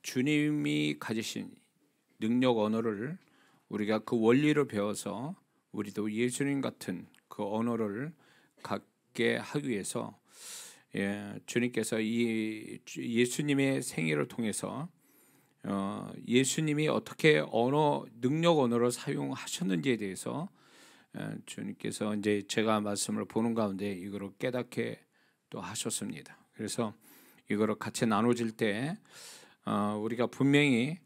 주님이 가지신 능력 언어를 우리가 그 원리를 배워서 우리도 예수님 같은 그 언어를 갖게 하기 위해서 주님께서 이 예수님의 생애를 통해서 예수님이 어떻게 능력 언어를 사용하셨는지에 대해서 주님께서 이제 제가 말씀을 보는 가운데 이거를 깨닫게 또 하셨습니다. 그래서 이거를 같이 나눠질 때 우리가 분명히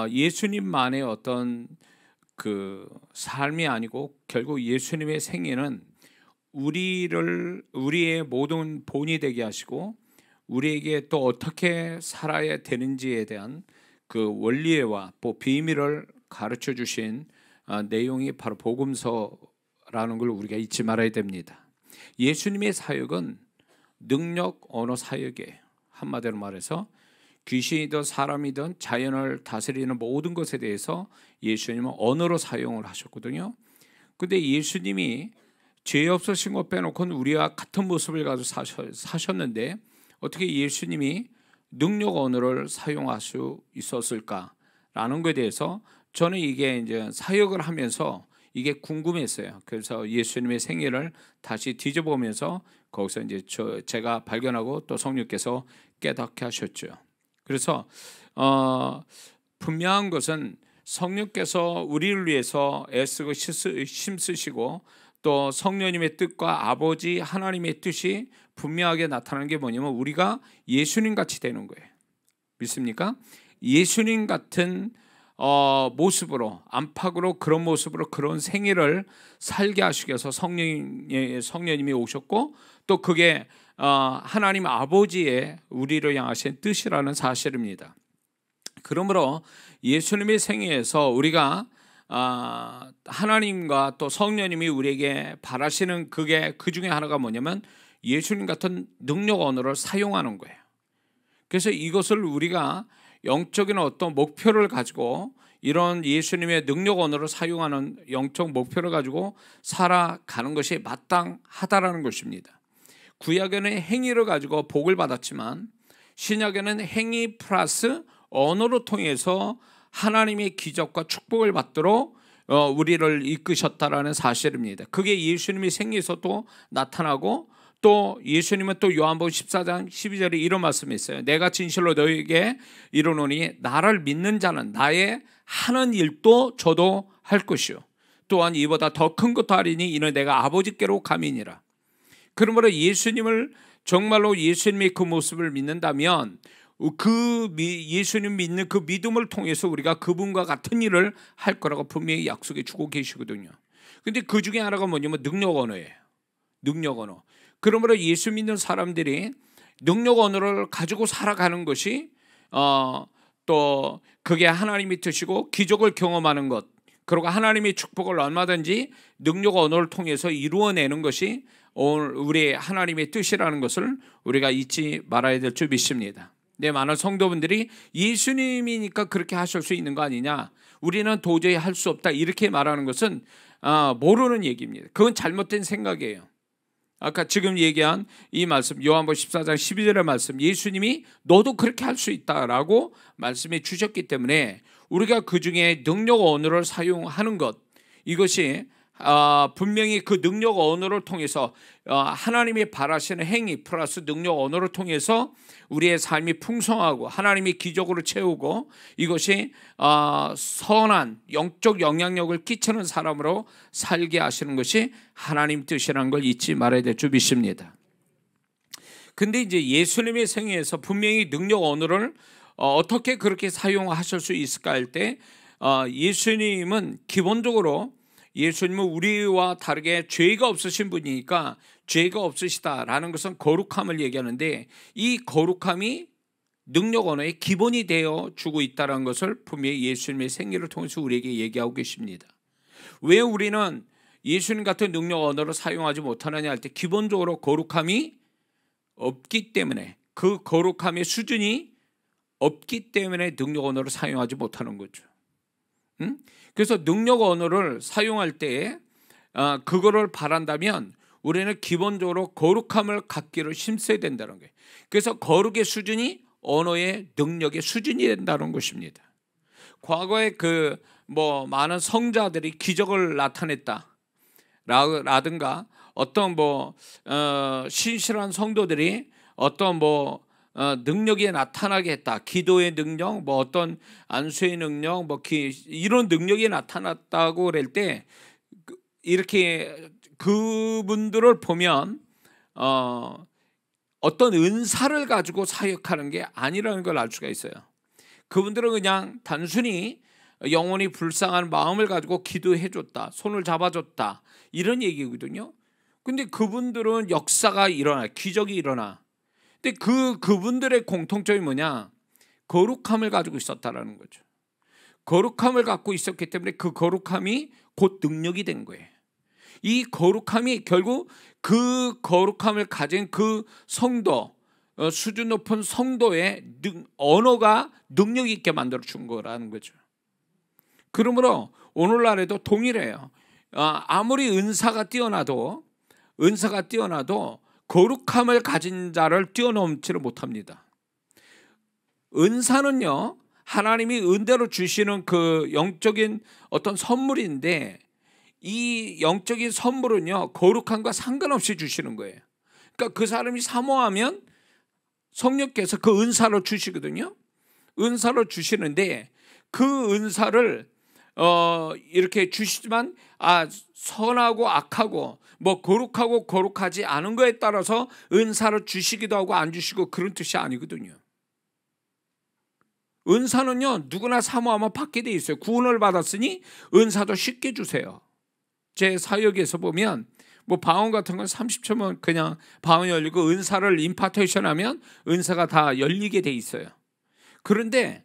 예수님만의 어떤 그 삶이 아니고 결국 예수님의 생애는 우리의 모든 본이 되게 하시고 우리에게 또 어떻게 살아야 되는지에 대한 그 원리와 비밀을 가르쳐 주신 내용이 바로 복음서라는 걸 우리가 잊지 말아야 됩니다. 예수님의 사역은 능력 언어 사역이에요. 한마디로 말해서 귀신이든 사람이든 자연을 다스리는 모든 것에 대해서 예수님은 언어로 사용을 하셨거든요. 근데 예수님이 죄 없으신 것 빼놓고는 우리와 같은 모습을 가지고 사셨는데 어떻게 예수님이 능력 언어를 사용할 수 있었을까라는 것에 대해서 저는 이게 이제 사역을 하면서 이게 궁금했어요. 그래서 예수님의 생애를 다시 뒤져보면서 거기서 이제 제가 발견하고 또 성령께서 깨닫게 하셨죠. 그래서 분명한 것은 성령께서 우리를 위해서 애쓰고 힘쓰시고 또 성령님의 뜻과 아버지 하나님의 뜻이 분명하게 나타나는 게 뭐냐면 우리가 예수님 같이 되는 거예요. 믿습니까? 예수님 같은 모습으로 안팎으로 그런 모습으로 그런 생애를 살게 하시기 위해서 성령님이 오셨고 또 그게 하나님 아버지의 우리를 향하신 뜻이라는 사실입니다. 그러므로 예수님의 생애에서 우리가 하나님과 또 성령님이 우리에게 바라시는 그 중에 하나가 뭐냐면 예수님 같은 능력 언어를 사용하는 거예요. 그래서 이것을 우리가 영적인 어떤 목표를 가지고 이런 예수님의 능력 언어를 사용하는 영적 목표를 가지고 살아가는 것이 마땅하다라는 것입니다. 구약에는 행위를 가지고 복을 받았지만 신약에는 행위 플러스 언어로 통해서 하나님의 기적과 축복을 받도록 우리를 이끄셨다라는 사실입니다. 그게 예수님의 생애에서도 나타나고 또 예수님은 또 요한복음 14장 12절에 이런 말씀이 있어요. 내가 진실로 너희에게 이르노니 나를 믿는 자는 나의 하는 일도 저도 할 것이요 또한 이보다 더 큰 것도 하리니 이는 내가 아버지께로 감이니라. 그러므로 예수님을 정말로 예수님의 그 모습을 믿는다면 예수님 믿는 그 믿음을 통해서 우리가 그분과 같은 일을 할 거라고 분명히 약속해 주고 계시거든요. 근데 그 중에 하나가 뭐냐면 능력 언어예요. 능력 언어. 그러므로 예수 믿는 사람들이 능력 언어를 가지고 살아가는 것이 또 그게 하나님의 뜻이고 기적을 경험하는 것 그리고 하나님의 축복을 얼마든지 능력 언어를 통해서 이루어내는 것이 우리 하나님의 뜻이라는 것을 우리가 잊지 말아야 될 줄 믿습니다. 많은 성도분들이 예수님이니까 그렇게 하실 수 있는 거 아니냐, 우리는 도저히 할 수 없다 이렇게 말하는 것은 모르는 얘기입니다. 그건 잘못된 생각이에요. 아까 지금 얘기한 이 말씀 요한복음 14장 12절의 말씀 예수님이 너도 그렇게 할 수 있다라고 말씀해 주셨기 때문에 우리가 그중에 능력 언어를 사용하는 것 이것이 분명히 그 능력 언어를 통해서 하나님이 바라시는 행위 플러스 능력 언어를 통해서 우리의 삶이 풍성하고 하나님이 기적으로 채우고 이것이 선한 영적 영향력을 끼치는 사람으로 살게 하시는 것이 하나님 뜻이라는 걸 잊지 말아야 될 줄 믿습니다. 근데 이제 예수님의 생애에서 분명히 능력 언어를 어떻게 그렇게 사용하실 수 있을까 할 때 예수님은 기본적으로 예수님은 우리와 다르게 죄가 없으신 분이니까 죄가 없으시다라는 것은 거룩함을 얘기하는데 이 거룩함이 능력 언어의 기본이 되어 주고 있다는 것을 분명히 예수님의 생애를 통해서 우리에게 얘기하고 계십니다. 왜 우리는 예수님 같은 능력 언어를 사용하지 못하느냐 할 때 기본적으로 거룩함이 없기 때문에 그 거룩함의 수준이 없기 때문에 능력 언어를 사용하지 못하는 거죠. 그래서 능력 언어를 사용할 때 그거를 바란다면 우리는 기본적으로 거룩함을 갖기를 힘써야 된다는 거예요. 그래서 거룩의 수준이 언어의 능력의 수준이 된다는 것입니다. 과거에 많은 성자들이 기적을 나타냈다 라든가 어떤 신실한 성도들이 어떤 능력이 나타나게 했다. 기도의 능력, 어떤 안수의 능력, 이런 능력이 나타났다고 그럴 때 이렇게 그분들을 보면 어떤 은사를 가지고 사역하는 게 아니라는 걸 알 수가 있어요. 그분들은 그냥 단순히 영혼이 불쌍한 마음을 가지고 기도해 줬다, 손을 잡아줬다, 이런 얘기거든요. 근데 그분들은 역사가 일어나, 기적이 일어나. 근데 그분들의 공통점이 뭐냐? 거룩함을 가지고 있었다라는 거죠. 거룩함을 갖고 있었기 때문에 그 거룩함이 곧 능력이 된 거예요. 이 거룩함이 결국 그 거룩함을 가진 그 성도, 수준 높은 성도의 언어가 능력 있게 만들어 준 거라는 거죠. 그러므로 오늘날에도 동일해요. 아무리 은사가 뛰어나도 거룩함을 가진 자를 뛰어넘지를 못합니다. 은사는요, 하나님이 은대로 주시는 그 영적인 어떤 선물인데, 이 영적인 선물은요, 거룩함과 상관없이 주시는 거예요. 그러니까 그 사람이 사모하면 성령께서 그 은사로 주시거든요. 은사로 주시는데 그 은사를 이렇게 주시지만 선하고 악하고 거룩하고 거룩하지 않은 거에 따라서 은사를 주시기도 하고 안 주시고 그런 뜻이 아니거든요. 은사는요, 누구나 사모하면 받게 돼 있어요. 구원을 받았으니 은사도 쉽게 주세요. 제 사역에서 보면 방언 같은 건 30초면 그냥 방언이 열리고, 은사를 임파테이션 하면 은사가 다 열리게 돼 있어요. 그런데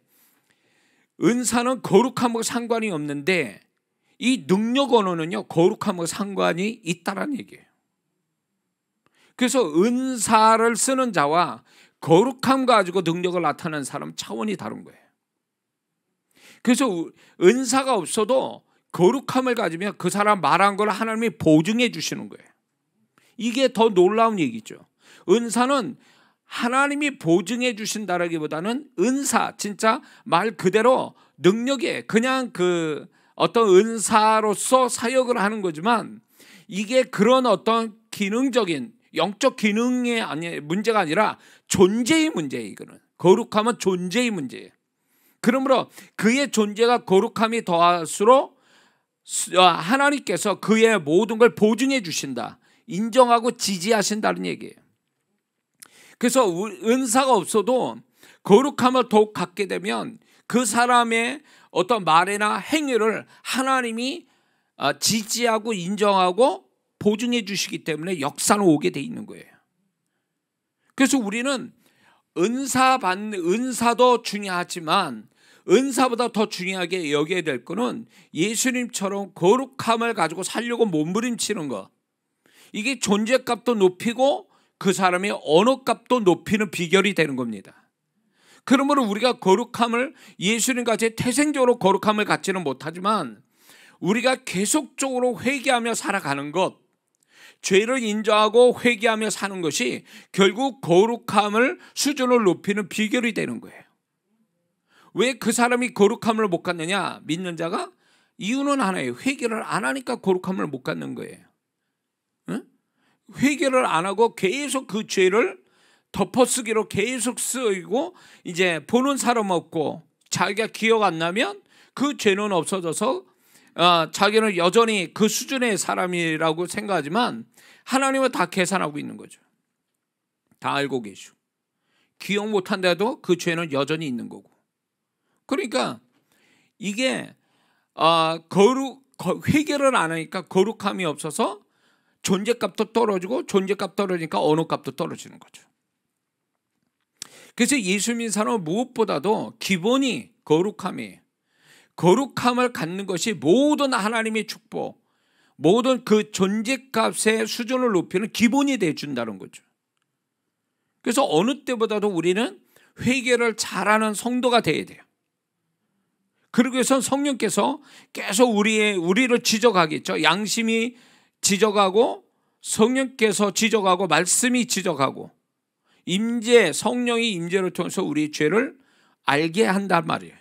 은사는 거룩함과 상관이 없는데 이 능력 언어는요, 거룩함과 상관이 있다라는 얘기예요. 그래서 은사를 쓰는 자와 거룩함 가지고 능력을 나타내는 사람 차원이 다른 거예요. 그래서 은사가 없어도 거룩함을 가지면 그 사람 말한 걸 하나님이 보증해 주시는 거예요. 이게 더 놀라운 얘기죠. 은사는 하나님이 보증해 주신다라기보다는 은사, 진짜 말 그대로 능력에 그냥 어떤 은사로서 사역을 하는 거지만, 이게 그런 어떤 기능적인 영적 기능의 문제가 아니라 존재의 문제예요. 이거는 거룩함은 존재의 문제예요. 그러므로 그의 존재가 거룩함이 더할수록 하나님께서 그의 모든 걸 보증해 주신다, 인정하고 지지하신다는 얘기예요. 그래서 은사가 없어도 거룩함을 더욱 갖게 되면 그 사람의 어떤 말이나 행위를 하나님이 지지하고 인정하고 보증해 주시기 때문에 역사는 오게 돼 있는 거예요. 그래서 우리는 은사도 중요하지만 은사보다 더 중요하게 여겨야 될 거는 예수님처럼 거룩함을 가지고 살려고 몸부림치는 거. 이게 존재값도 높이고 그 사람의 언어값도 높이는 비결이 되는 겁니다. 그러므로 우리가 거룩함을 예수님같이 태생적으로 거룩함을 갖지는 못하지만 우리가 계속적으로 회개하며 살아가는 것, 죄를 인정하고 회개하며 사는 것이 결국 거룩함을 수준을 높이는 비결이 되는 거예요. 왜 그 사람이 거룩함을 못 갖느냐? 믿는 자가 이유는 하나예요. 회개를 안 하니까 거룩함을 못 갖는 거예요. 응? 회개를 안 하고 계속 그 죄를 덮어쓰기로 계속 쓰이고, 이제 보는 사람 없고 자기가 기억 안 나면 그 죄는 없어져서 자기는 여전히 그 수준의 사람이라고 생각하지만 하나님은 다 계산하고 있는 거죠. 다 알고 계시고 기억 못한데도 그 죄는 여전히 있는 거고. 그러니까 이게 회개를 안 하니까 거룩함이 없어서 존재값도 떨어지고, 존재값 떨어지니까 언어값도 떨어지는 거죠. 그래서 예수 믿는 사람은 무엇보다도 기본이 거룩함이에요. 거룩함을 갖는 것이 모든 하나님의 축복, 모든 그 존재값의 수준을 높이는 기본이 되어준다는 거죠. 그래서 어느 때보다도 우리는 회개를 잘하는 성도가 되어야 돼요. 그러기 위해서는 성령께서 계속 우리를 지적하겠죠. 양심이 지적하고 성령께서 지적하고 말씀이 지적하고, 임재, 성령의 임재를 통해서 우리 죄를 알게 한단 말이에요.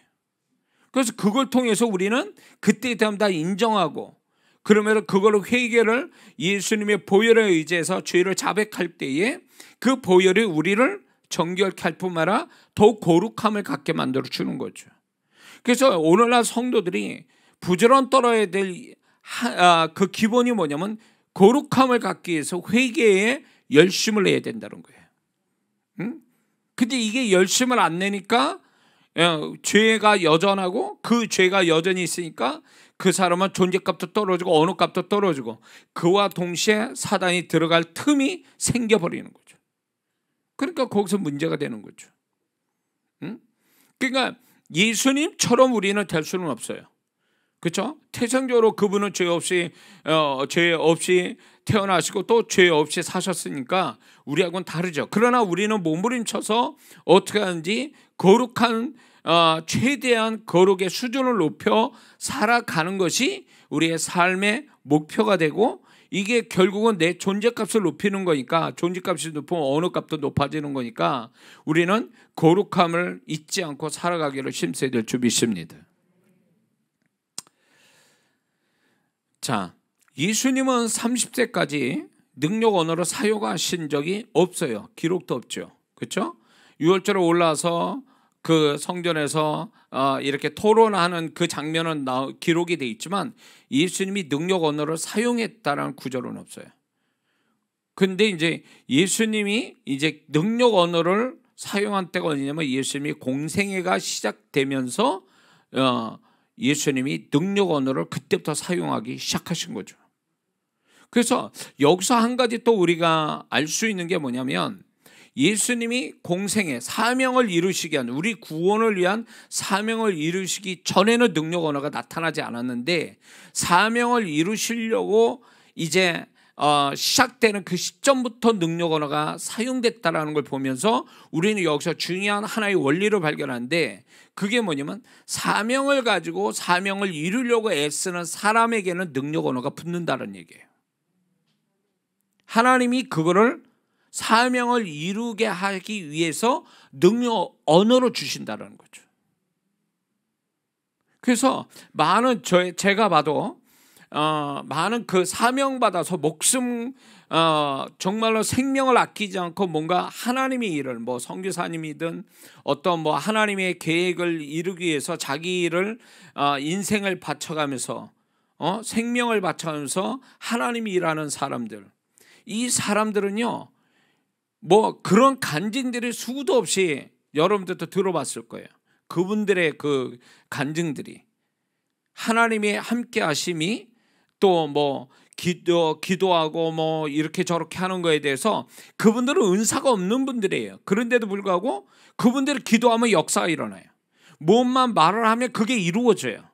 그래서 그걸 통해서 우리는 그때 되면 다 인정하고, 그러면 그걸로 회개를 예수님의 보혈에 의지해서 죄를 자백할 때에 그 보혈이 우리를 정결케 할 뿐만 아니라 더욱 거룩함을 갖게 만들어 주는 거죠. 그래서 오늘날 성도들이 부지런 떨어야 될 그 기본이 뭐냐면 거룩함을 갖기 위해서 회개에 열심을 내야 된다는 거예요. 응? 근데 이게 열심을 안 내니까 죄가 여전하고, 그 죄가 여전히 있으니까 그 사람은 존재값도 떨어지고 언어값도 떨어지고, 그와 동시에 사단이 들어갈 틈이 생겨버리는 거죠. 그러니까 거기서 문제가 되는 거죠. 응? 그러니까 예수님처럼 우리는 될 수는 없어요. 그렇죠? 태생적으로 그분은 죄 없이 태어나시고 또 죄 없이 사셨으니까 우리하고는 다르죠. 그러나 우리는 몸부림쳐서 어떻게 하는지 거룩한 최대한 거룩의 수준을 높여 살아가는 것이 우리의 삶의 목표가 되고, 이게 결국은 내 존재값을 높이는 거니까, 존재값이 높으면 언어값도 높아지는 거니까 우리는 거룩함을 잊지 않고 살아가기를 힘써야 될 줄 믿습니다. 자, 예수님은 30세까지 능력 언어를 사용하신 적이 없어요. 기록도 없죠. 그렇죠? 유월절에 올라와서 그 성전에서 이렇게 토론하는 그 장면은 기록이 돼 있지만 예수님이 능력 언어를 사용했다는 구절은 없어요. 근데 이제 예수님이 이제 능력 언어를 사용한 때가 어디냐면 예수님이 공생애가 시작되면서 예수님이 능력 언어를 그때부터 사용하기 시작하신 거죠. 그래서 여기서 한 가지 또 우리가 알 수 있는 게 뭐냐면, 예수님이 공생애 사명을 이루시기 위한, 우리 구원을 위한 사명을 이루시기 전에는 능력 언어가 나타나지 않았는데, 사명을 이루시려고 이제 시작되는 그 시점부터 능력 언어가 사용됐다라는 걸 보면서 우리는 여기서 중요한 하나의 원리를 발견하는데, 그게 뭐냐면 사명을 가지고 사명을 이루려고 애쓰는 사람에게는 능력 언어가 붙는다는 얘기예요. 하나님이 그거를 사명을 이루게 하기 위해서 능력 언어로 주신다는 거죠. 그래서 많은 제가 봐도 많은 그 사명 받아서 목숨 정말로 생명을 아끼지 않고 뭔가 하나님의 일을, 뭐 선교사님이든 어떤 뭐 하나님의 계획을 이루기 위해서 자기를 인생을 바쳐가면서 생명을 바쳐가면서 하나님이 일하는 사람들, 이 사람들은요 뭐 그런 간증들이 수도 없이 여러분들도 들어봤을 거예요. 그분들의 그 간증들이, 하나님의 함께 하심이 또 뭐 기도하고 뭐 이렇게 저렇게 하는 거에 대해서, 그분들은 은사가 없는 분들이에요. 그런데도 불구하고 그분들이 기도하면 역사가 일어나요. 무엇만 말을 하면 그게 이루어져요.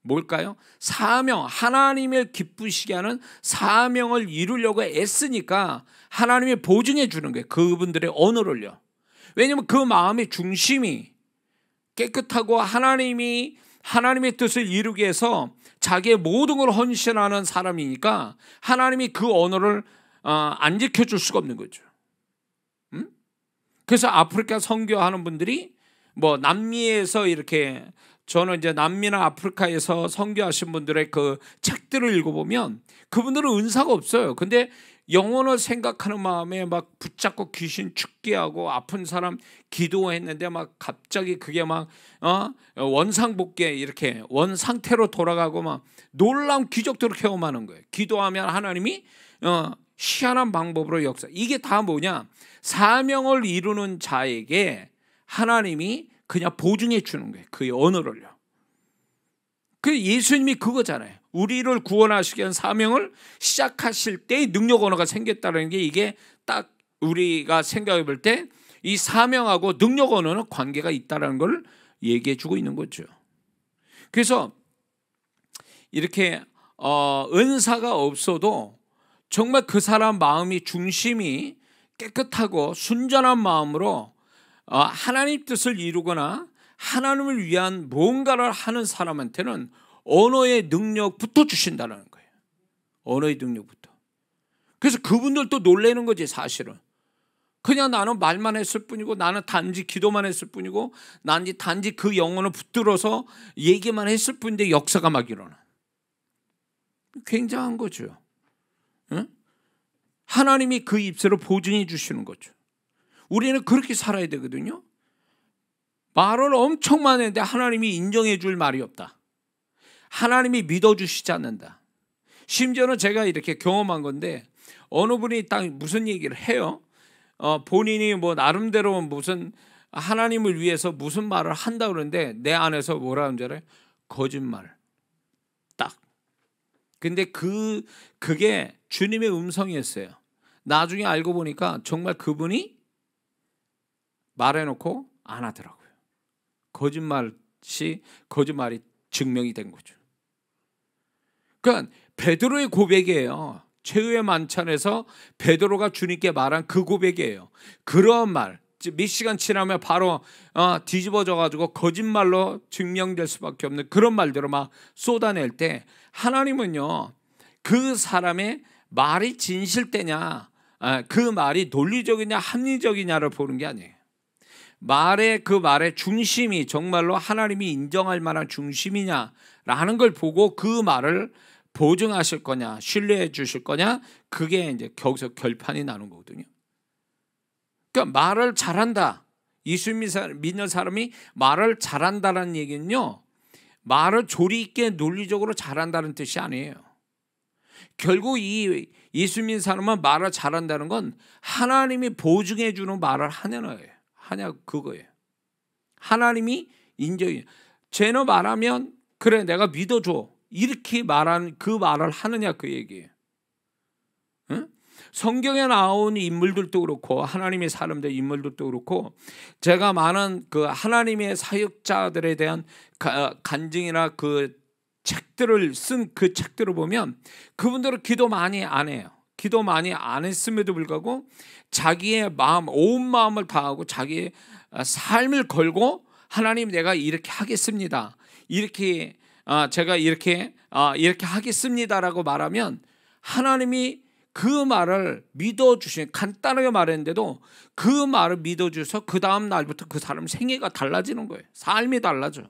뭘까요? 사명, 하나님을 기쁘시게 하는 사명을 이루려고 애쓰니까 하나님이 보증해 주는 거예요. 그분들의 언어를요. 왜냐하면 그 마음의 중심이 깨끗하고 하나님의 뜻을 이루기 위해서 자기의 모든 걸 헌신하는 사람이니까 하나님이 그 언어를 안 지켜줄 수가 없는 거죠. 그래서 아프리카 선교하는 분들이 뭐 남미에서 이렇게, 저는 이제 남미나 아프리카에서 선교하신 분들의 그 책들을 읽어보면 그분들은 은사가 없어요. 근데 영혼을 생각하는 마음에 막 붙잡고 귀신 죽게 하고 아픈 사람 기도했는데 막 갑자기 그게 막 원상복귀, 이렇게 원 상태로 돌아가고 막 놀라운 기적들을 경험하는 거예요. 기도하면 하나님이 희한한 방법으로 역사. 이게 다 뭐냐? 사명을 이루는 자에게 하나님이 그냥 보증해 주는 거예요. 그의 언어를요. 그 예수님이 그거잖아요. 우리를 구원하시기 위한 사명을 시작하실 때 능력 언어가 생겼다는 게, 이게 딱 우리가 생각해 볼 때 이 사명하고 능력 언어는 관계가 있다는 걸 얘기해 주고 있는 거죠. 그래서 이렇게 은사가 없어도 정말 그 사람 마음이 중심이 깨끗하고 순전한 마음으로 하나님 뜻을 이루거나 하나님을 위한 뭔가를 하는 사람한테는 언어의 능력부터 주신다는 거예요. 언어의 능력부터. 그래서 그분들도 놀라는 거지 사실은. 그냥 나는 말만 했을 뿐이고, 나는 단지 기도만 했을 뿐이고, 난 단지 그 영혼을 붙들어서 얘기만 했을 뿐인데 역사가 막 일어나. 굉장한 거죠. 응? 하나님이 그 입술을 보증해 주시는 거죠. 우리는 그렇게 살아야 되거든요. 말을 엄청 많이 했는데 하나님이 인정해 줄 말이 없다. 하나님이 믿어주시지 않는다. 심지어는 제가 이렇게 경험한 건데, 어느 분이 딱 무슨 얘기를 해요. 본인이 뭐 나름대로 무슨 하나님을 위해서 무슨 말을 한다 그러는데 내 안에서 뭐라 하는 줄 알아요? 거짓말. 딱. 근데 그게 주님의 음성이었어요. 나중에 알고 보니까 정말 그분이 말해놓고 안 하더라고요. 거짓말이 증명이 된 거죠. 그러니까 베드로의 고백이에요. 최후의 만찬에서 베드로가 주님께 말한 그 고백이에요. 그런 말, 몇 시간 지나면 바로 뒤집어져 가지고 거짓말로 증명될 수밖에 없는 그런 말들을 막 쏟아낼 때, 하나님은요 그 사람의 말이 진실되냐, 그 말이 논리적이냐 합리적이냐를 보는 게 아니에요. 그 말의 중심이 정말로 하나님이 인정할 만한 중심이냐라는 걸 보고 그 말을 보증하실 거냐, 신뢰해 주실 거냐, 그게 이제 거기서 결판이 나는 거거든요. 그러니까 말을 잘한다, 예수 믿는 사람이 말을 잘한다는 얘기는요, 말을 조리 있게 논리적으로 잘한다는 뜻이 아니에요. 결국 이 예수 믿는 사람은 말을 잘한다는 건 하나님이 보증해 주는 말을 하냐 그거예요. 하나님이 인정해. 쟤는 말하면 그래 내가 믿어줘, 이렇게 말하는 그 말을 하느냐 그 얘기예요. 응? 성경에 나온 인물들도 그렇고 하나님의 사람들 인물들도 그렇고, 제가 많은 그 하나님의 사역자들에 대한 간증이나 그 책들을 쓴 그 책들을 보면 그분들은 기도 많이 안 해요. 기도 많이 안 했음에도 불구하고 자기의 마음, 온 마음을 다하고 자기의 삶을 걸고 하나님 내가 이렇게 하겠습니다, 이렇게 제가 이렇게 하겠습니다라고 말하면 하나님이 그 말을 믿어주시는, 간단하게 말했는데도 그 말을 믿어주셔서 그 다음 날부터 그 사람 생애가 달라지는 거예요. 삶이 달라져요.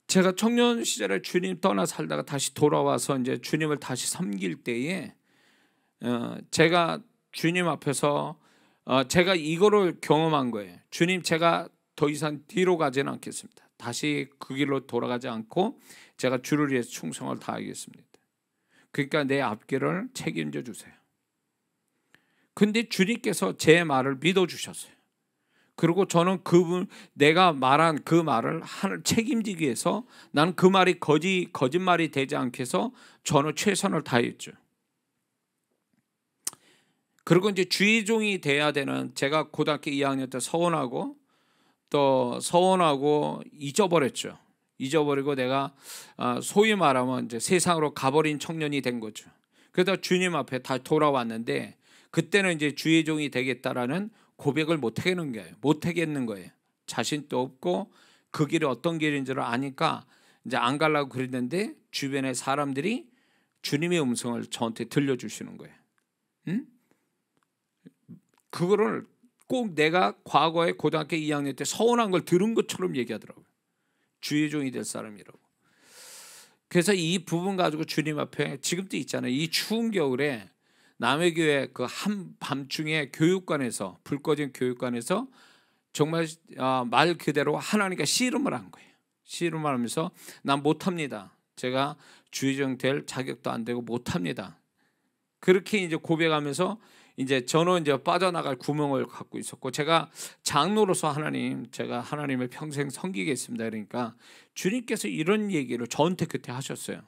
제가 청년 시절에 주님 떠나 살다가 다시 돌아와서 이제 주님을 다시 섬길 때에 제가 주님 앞에서 제가 이거를 경험한 거예요. 주님, 제가 더 이상 뒤로 가지는 않겠습니다. 다시 그 길로 돌아가지 않고 제가 주를 위해서 충성을 다하겠습니다. 그러니까 내 앞길을 책임져 주세요. 근데 주님께서 제 말을 믿어주셨어요. 그리고 저는 내가 말한 그 말을 책임지기 위해서 나는 그 말이 거짓말이 되지 않게 해서 저는 최선을 다했죠. 그리고 이제 주의종이 돼야 되는, 제가 고등학교 2학년 때 서운하고 잊어버렸죠. 잊어버리고 내가 소위 말하면 이제 세상으로 가버린 청년이 된 거죠. 그러다 주님 앞에 다 돌아왔는데 그때는 이제 주의종이 되겠다라는 고백을 못 하겠는 거예요. 자신도 없고 그 길이 어떤 길인지를 아니까 이제 안 가려고 그랬는데 주변의 사람들이 주님의 음성을 저한테 들려주시는 거예요. 응? 그거를 꼭 내가 과거에 고등학교 2학년 때 서운한 걸 들은 것처럼 얘기하더라고요. 주의 종이 될 사람이라고. 그래서 이 부분 가지고 주님 앞에 지금도 있잖아요. 이 추운 겨울에 남의 교회 그 한밤중에 교육관에서, 불 꺼진 교육관에서 정말 말 그대로 하나님과 씨름을 한 거예요. 씨름을 하면서 난 못합니다. 제가 주의종 될 자격도 안 되고 못합니다. 그렇게 이제 고백하면서 이제 저는 이제 빠져나갈 구멍을 갖고 있었고, 제가 장로로서 제가 하나님을 평생 섬기겠습니다. 그러니까 주님께서 이런 얘기를 저한테 그때 하셨어요.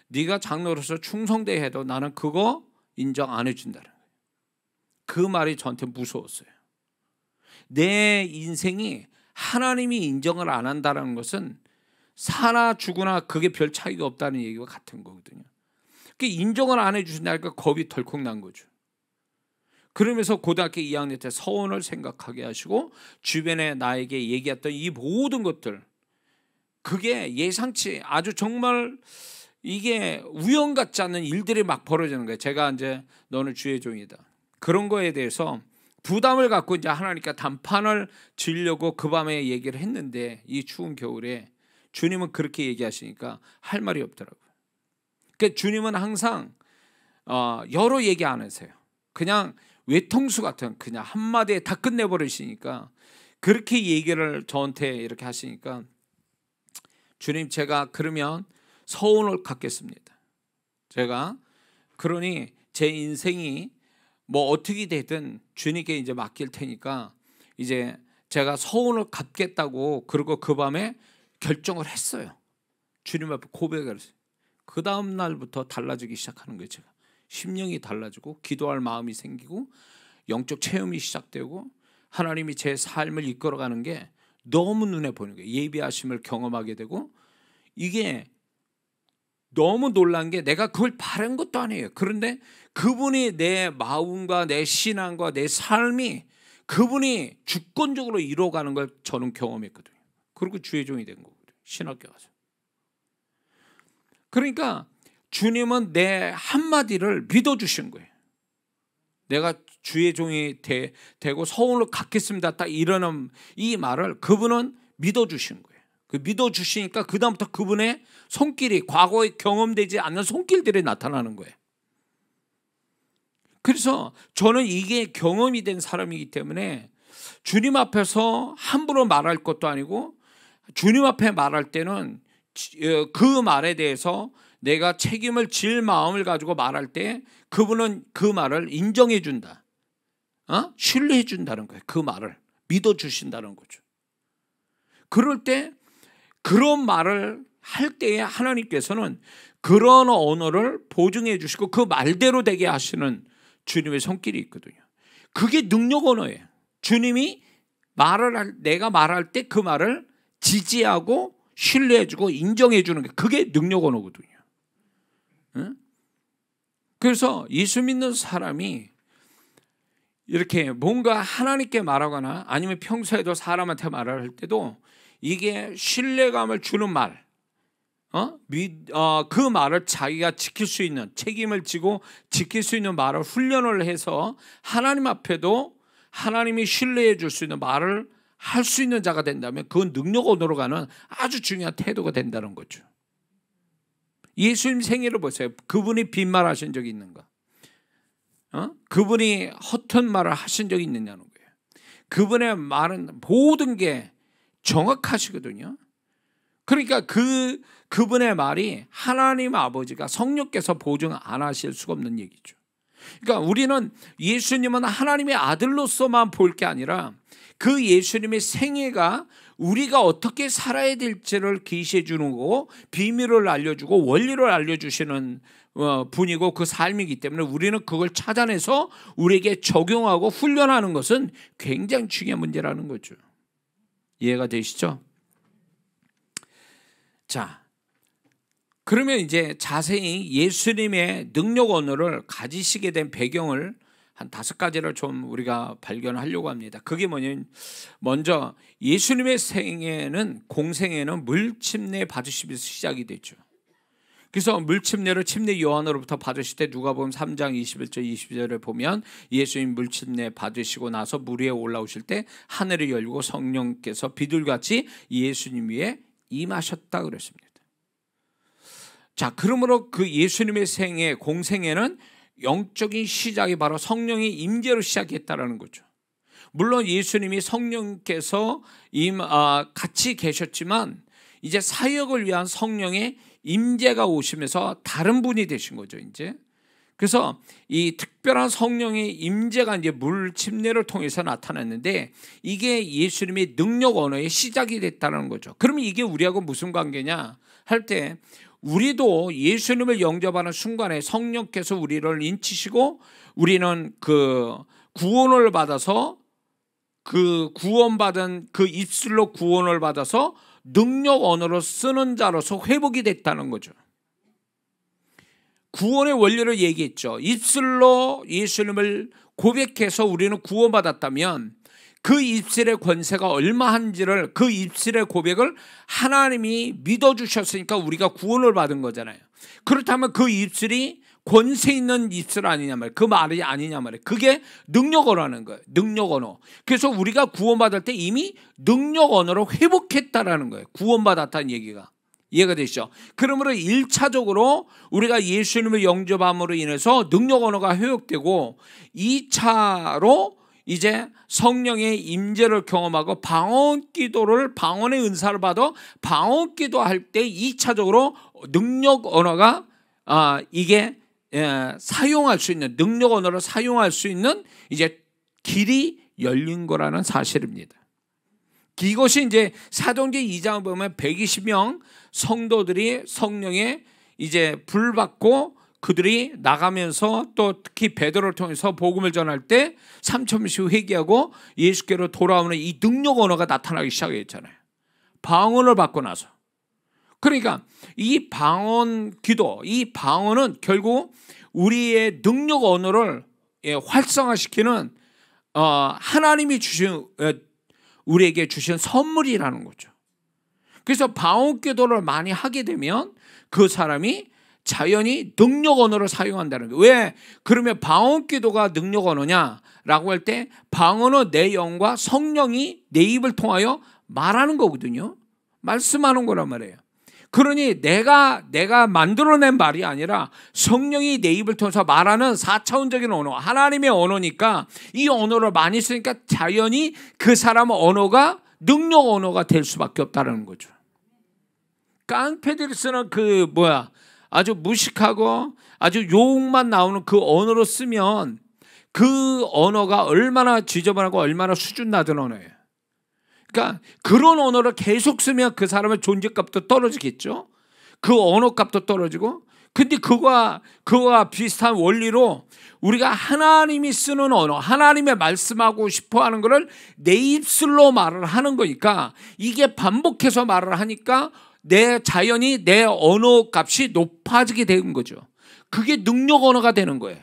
네가 장로로서 충성되게 해도 나는 그거 인정 안 해준다는 거예요. 그 말이 저한테 무서웠어요. 내 인생이 하나님이 인정을 안 한다는 것은 사나 죽으나 그게 별 차이가 없다는 얘기와 같은 거거든요. 그러니까 인정을 안 해주신다니까 겁이 덜컥 난 거죠. 그러면서 고등학교 2학년 때 서원을 생각하게 하시고 주변에 나에게 얘기했던 이 모든 것들, 그게 예상치 아주 정말 이게 우연 같지 않는 일들이 막 벌어지는 거예요. 제가 이제 너는 주의 종이다. 그런 거에 대해서 부담을 갖고 이제 하나님께 단판을 지으려고 그 밤에 얘기를 했는데 이 추운 겨울에 주님은 그렇게 얘기하시니까 할 말이 없더라고요. 그러니까 주님은 항상 여러 얘기 안 하세요. 그냥 외통수 같은 그냥 한마디에 다 끝내버리시니까 그렇게 얘기를 저한테 이렇게 하시니까 주님 제가 그러면 서운을 갖겠습니다. 제가 그러니 제 인생이 뭐 어떻게 되든 주님께 이제 맡길 테니까 이제 제가 서운을 갚겠다고 그러고 그 밤에 결정을 했어요. 주님 앞에 고백을 했어요. 그 다음 날부터 달라지기 시작하는 거예요. 제가 심령이 달라지고 기도할 마음이 생기고 영적 체험이 시작되고 하나님이 제 삶을 이끌어가는 게 너무 눈에 보이는 거예요. 예비하심을 경험하게 되고 이게 너무 놀란 게 내가 그걸 바란 것도 아니에요. 그런데 그분이 내 마음과 내 신앙과 내 삶이 그분이 주권적으로 이루어가는 걸 저는 경험했거든요. 그리고 주의 종이 된 거거든요. 신학교 가서. 그러니까 주님은 내 한마디를 믿어주신 거예요. 내가 주의 종이 되고 서운을 갖겠습니다. 딱 이러는 이 말을 그분은 믿어주신 거예요. 그 믿어주시니까 그 다음부터 그분의 손길이 과거에 경험되지 않는 손길들이 나타나는 거예요. 그래서 저는 이게 경험이 된 사람이기 때문에 주님 앞에서 함부로 말할 것도 아니고 주님 앞에 말할 때는 그 말에 대해서 내가 책임을 질 마음을 가지고 말할 때 그분은 그 말을 인정해 준다. 신뢰해 준다는 거예요. 그 말을 믿어주신다는 거죠. 그럴 때 그런 말을 할 때에 하나님께서는 그런 언어를 보증해 주시고 그 말대로 되게 하시는 주님의 손길이 있거든요. 그게 능력 언어예요. 주님이 내가 말할 때 그 말을 지지하고 신뢰해 주고 인정해 주는 게 그게 능력 언어거든요. 그래서 예수 믿는 사람이 이렇게 뭔가 하나님께 말하거나 아니면 평소에도 사람한테 말을 할 때도 이게 신뢰감을 주는 말, 그 말을 자기가 지킬 수 있는 책임을 지고 지킬 수 있는 말을 훈련을 해서 하나님 앞에도 하나님이 신뢰해 줄 수 있는 말을 할 수 있는 자가 된다면 그건 능력 언어로 가는 아주 중요한 태도가 된다는 거죠. 예수님 생애를 보세요. 그분이 빈말하신 적이 있는가? 그분이 허튼 말을 하신 적이 있느냐는 거예요. 그분의 말은 모든 게 정확하시거든요. 그러니까 그분의 말이 하나님 아버지가 성령께서 보증 안 하실 수가 없는 얘기죠. 그러니까 우리는 예수님은 하나님의 아들로서만 볼 게 아니라 그 예수님의 생애가 우리가 어떻게 살아야 될지를 계시해 주는 거고 비밀을 알려주고 원리를 알려주시는 분이고 그 삶이기 때문에 우리는 그걸 찾아내서 우리에게 적용하고 훈련하는 것은 굉장히 중요한 문제라는 거죠. 이해가 되시죠? 자, 그러면 이제 자세히 예수님의 능력 언어를 가지시게 된 배경을 한 5가지를 좀 우리가 발견하려고 합니다. 그게 뭐냐면 먼저 예수님의 생애는 공생애는 물침례 받으시면서 시작이 됐죠. 그래서 물침례를 침례 요한으로부터 받으실 때 누가복음 3장 21절 22절에 보면 예수님 물침례 받으시고 나서 물 위에 올라오실 때 하늘이 열리고 성령께서 비둘같이 예수님 위에 임하셨다 그랬습니다. 자, 그러므로 그 예수님의 생애 공생애는 영적인 시작이 바로 성령의 임재로 시작했다라는 거죠. 물론 예수님이 성령께서 같이 계셨지만 이제 사역을 위한 성령의 임재가 오시면서 다른 분이 되신 거죠. 이제 그래서 이 특별한 성령의 임재가 이제 물 침례를 통해서 나타났는데 이게 예수님의 능력 언어의 시작이 됐다는 거죠. 그러면 이게 우리하고 무슨 관계냐 할 때 우리도 예수님을 영접하는 순간에 성령께서 우리를 인치시고 우리는 그 구원을 받아서 그 구원받은 그 입술로 구원을 받아서 능력 언어로 쓰는 자로서 회복이 됐다는 거죠. 구원의 원리를 얘기했죠. 입술로 예수님을 고백해서 우리는 구원받았다면 그 입술의 권세가 얼마한지를, 그 입술의 고백을 하나님이 믿어주셨으니까 우리가 구원을 받은 거잖아요. 그렇다면 그 입술이 권세 있는 입술 아니냐 말이에요. 그 말이 아니냐 말이에요. 그게 능력 언어라는 거예요. 능력 언어. 그래서 우리가 구원받을 때 이미 능력 언어로 회복했다라는 거예요. 구원받았다는 얘기가. 이해가 되시죠? 그러므로 1차적으로 우리가 예수님을 영접함으로 인해서 능력 언어가 회복되고 2차로 이제 성령의 임재를 경험하고 방언 기도를, 방언의 은사를 받아 방언 기도할 때 2차적으로 능력 언어가 이게 사용할 수 있는, 능력 언어를 사용할 수 있는 이제 길이 열린 거라는 사실입니다. 이것이 이제 사도행전 2장을 보면 120명 성도들이 성령에 이제 불 받고 그들이 나가면서 또 특히 베드로를 통해서 복음을 전할 때 3,000명씩 회개하고 예수께로 돌아오는 이 능력 언어가 나타나기 시작했잖아요. 방언을 받고 나서. 그러니까 이 방언 기도, 이 방언은 결국 우리의 능력 언어를 활성화시키는 하나님이 주신, 우리에게 주신 선물이라는 거죠. 그래서 방언 기도를 많이 하게 되면 그 사람이 자연히 능력 언어를 사용한다는 거예요. 왜? 그러면 방언 기도가 능력 언어냐라고 할 때 방언은 내 영과 성령이 내 입을 통하여 말하는 거거든요. 말씀하는 거란 말이에요. 그러니 내가 만들어낸 말이 아니라 성령이 내 입을 통해서 말하는 4차원적인 언어, 하나님의 언어니까 이 언어를 많이 쓰니까 자연히 그 사람의 언어가 능력 언어가 될 수밖에 없다는 거죠. 깡패들이 쓰는 아주 무식하고 아주 욕만 나오는 그 언어로 쓰면 그 언어가 얼마나 지저분하고 얼마나 수준 낮은 언어예요. 그러니까 그런 언어를 계속 쓰면 그 사람의 존재값도 떨어지겠죠. 그 언어값도 떨어지고. 근데 그거와 비슷한 원리로 우리가 하나님이 쓰는 언어, 하나님의 말씀하고 싶어하는 것을 내 입술로 말을 하는 거니까 이게 반복해서 말을 하니까 자연히 내 언어 값이 높아지게 되는 거죠. 그게 능력 언어가 되는 거예요.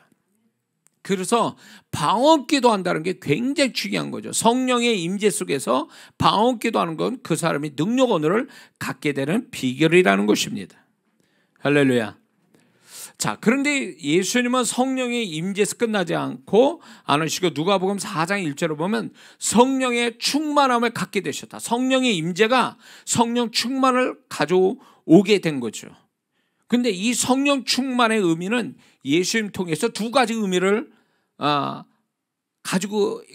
그래서 방언 기도한다는 게 굉장히 중요한 거죠. 성령의 임재 속에서 방언 기도하는 건 그 사람이 능력 언어를 갖게 되는 비결이라는 것입니다. 할렐루야. 자, 그런데 예수님은 성령의 임재에서 끝나지 않으시고 누가복음 4장 1절을 보면 성령의 충만함을 갖게 되셨다. 성령의 임재가 성령 충만을 가져오게 된 거죠. 근데 이 성령 충만의 의미는 예수님 통해서 두 가지 의미를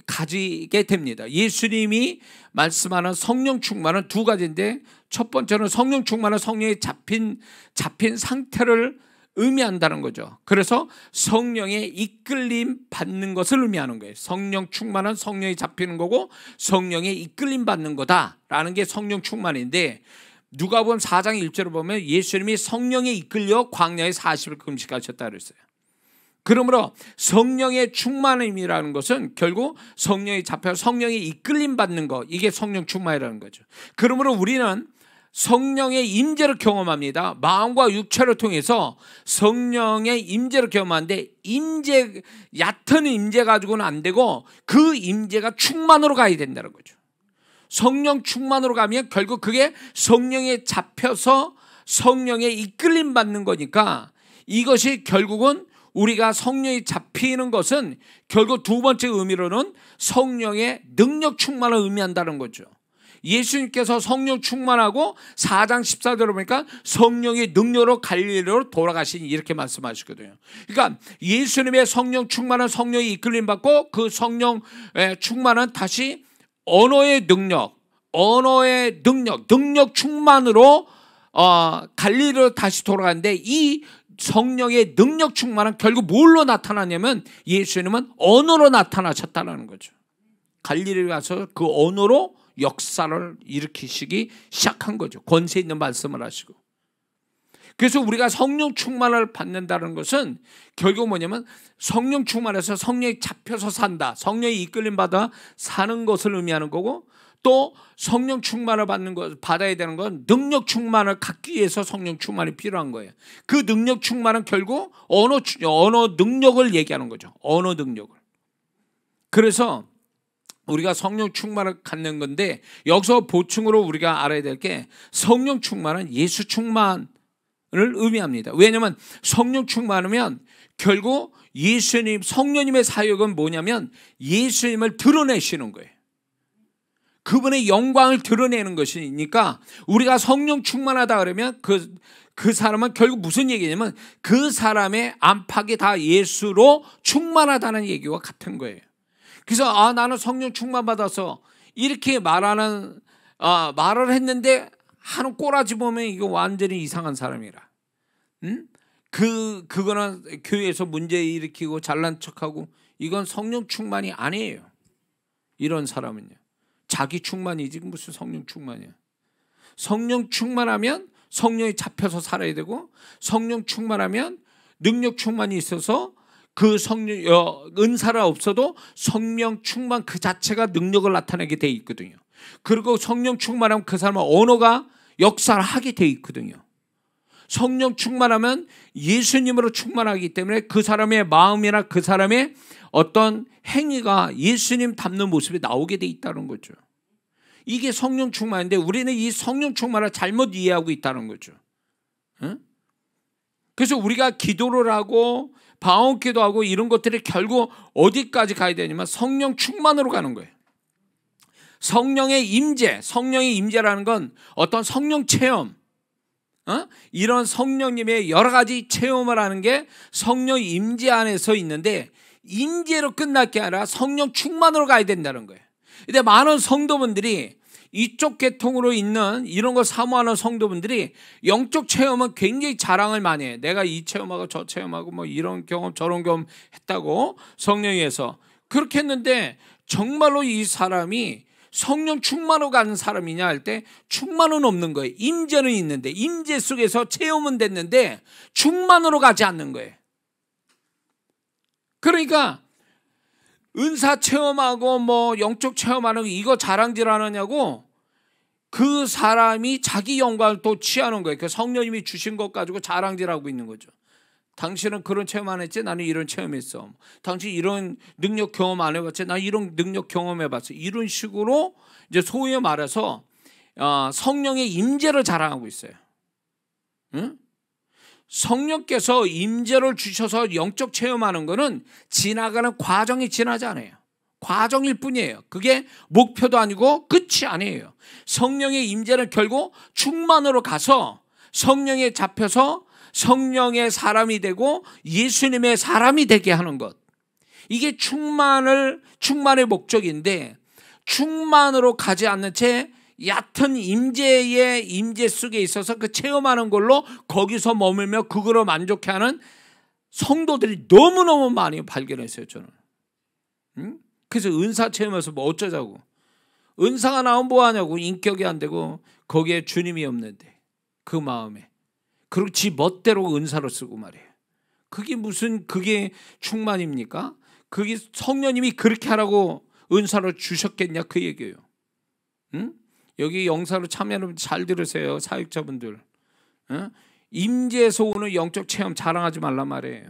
가지게 됩니다. 예수님이 말씀하는 성령 충만은 두 가지인데 첫 번째는 성령 충만은 성령이 잡힌 상태를 의미한다는 거죠. 그래서 성령의 이끌림 받는 것을 의미하는 거예요. 성령 충만은 성령이 잡히는 거고 성령의 이끌림 받는 거다라는 게 성령 충만인데 누가복음 4장 1절을 보면 예수님이 성령에 이끌려 광야에 40일 금식하셨다 그랬어요. 그러므로 성령의 충만함이라는 것은 결국 성령이 잡혀 성령의 이끌림 받는 것, 이게 성령 충만이라는 거죠. 그러므로 우리는 성령의 임재를 경험합니다. 마음과 육체를 통해서 성령의 임재를 경험하는데 얕은 임재 가지고는 안 되고 그 임재가 충만으로 가야 된다는 거죠. 성령 충만으로 가면 결국 그게 성령에 잡혀서 성령에 이끌림 받는 거니까 이것이 결국은 우리가 성령이 잡히는 것은 결국 두 번째 의미로는 성령의 능력 충만을 의미한다는 거죠. 예수님께서 성령 충만하고 4장 14절을 보니까 성령의 능력으로 갈릴리로 돌아가시니 이렇게 말씀하시거든요. 그러니까 예수님의 성령 충만은 성령이 이끌림 받고 그 성령 충만은 다시 언어의 능력 충만으로 갈릴리로 다시 돌아가는데 이 성령의 능력 충만은 결국 뭘로 나타나냐면 예수님은 언어로 나타나셨다는 거죠. 갈릴리에 가서 그 언어로 역사를 일으키시기 시작한 거죠. 권세 있는 말씀을 하시고. 그래서 우리가 성령 충만을 받는다는 것은 결국 뭐냐면 성령 충만해서 성령이 잡혀서 산다. 성령이 이끌림 받아 사는 것을 의미하는 거고 또 성령 충만을 받아야 되는 건 능력 충만을 갖기 위해서 성령 충만이 필요한 거예요. 그 능력 충만은 결국 언어 능력을 얘기하는 거죠. 언어 능력을. 그래서 우리가 성령 충만을 갖는 건데, 여기서 보충으로 우리가 알아야 될 게 성령 충만은 예수 충만을 의미합니다. 왜냐하면 성령 충만하면 결국 예수님, 성령님의 사역은 뭐냐면 예수님을 드러내시는 거예요. 그분의 영광을 드러내는 것이니까, 우리가 성령 충만하다 그러면 그 사람은 결국 무슨 얘기냐면 그 사람의 안팎이 다 예수로 충만하다는 얘기와 같은 거예요. 그래서 나는 성령 충만 받아서 이렇게 말을 했는데 하는 꼬라지 보면 이거 완전히 이상한 사람이라. 응? 그거는 교회에서 문제 일으키고 잘난 척하고, 이건 성령 충만이 아니에요. 이런 사람은요. 자기 충만이지 무슨 성령 충만이야. 성령 충만하면 성령이 잡혀서 살아야 되고, 성령 충만하면 능력 충만이 있어서 그 성령 은사가 없어도 성령 충만 그 자체가 능력을 나타내게 돼 있거든요. 그리고 성령 충만하면 그 사람은 언어가 역사를 하게 돼 있거든요. 성령 충만하면 예수님으로 충만하기 때문에 그 사람의 마음이나 그 사람의 어떤 행위가 예수님 닮는 모습이 나오게 돼 있다는 거죠. 이게 성령 충만인데 우리는 이 성령 충만을 잘못 이해하고 있다는 거죠. 응? 그래서 우리가 기도를 하고 방언기도 하고 이런 것들이 결국 어디까지 가야 되냐면 성령 충만으로 가는 거예요. 성령의 임재, 성령의 임재라는 건 어떤 성령 체험, 이런 성령님의 여러 가지 체험을 하는 게 성령 임재 안에서 있는데, 임재로 끝날 게 아니라 성령 충만으로 가야 된다는 거예요. 근데 많은 성도분들이 이쪽 계통으로 있는 이런 걸 사모하는 성도분들이 영적 체험은 굉장히 자랑을 많이 해요. 내가 이 체험하고 저 체험하고 뭐 이런 경험 저런 경험 했다고 성령에서 그렇게 했는데, 정말로 이 사람이 성령 충만으로 가는 사람이냐 할 때 충만은 없는 거예요. 임재는 있는데, 임재 속에서 체험은 됐는데 충만으로 가지 않는 거예요. 그러니까 은사 체험하고 뭐 영적 체험하는 거 이거 자랑질 하느냐고, 그 사람이 자기 영광을 또 취하는 거예요. 그 성령님이 주신 것 가지고 자랑질하고 있는 거죠. 당신은 그런 체험 안 했지? 나는 이런 체험했어. 당신 이런 능력 경험 안 해봤지? 나 이런 능력 경험해봤어. 이런 식으로 이제 소위 말해서 성령의 임재를 자랑하고 있어요. 응? 성령께서 임재를 주셔서 영적 체험하는 것은 지나가는 과정이 지나지 않아요. 과정일 뿐이에요. 그게 목표도 아니고 끝이 아니에요. 성령의 임재는 결국 충만으로 가서 성령에 잡혀서 성령의 사람이 되고 예수님의 사람이 되게 하는 것, 이게 충만의 목적인데, 충만으로 가지 않는 채 얕은 임재의 임재 속에 있어서 그 체험하는 걸로 거기서 머물며 그거로 만족해하는 성도들이 너무너무 많이 발견했어요. 저는. 그래서 은사 체험해서 뭐 어쩌자고, 은사가 나오면 뭐하냐고, 인격이 안 되고 거기에 주님이 없는데 그 마음에, 그리고 지 멋대로 은사로 쓰고 말이에요. 그게 충만입니까? 그게 성령님이 그렇게 하라고 은사로 주셨겠냐 그 얘기예요. 응? 여기 영사로 참여하는 잘 들으세요. 사역자분들. 임재에서 오는 영적 체험 자랑하지 말란 말이에요.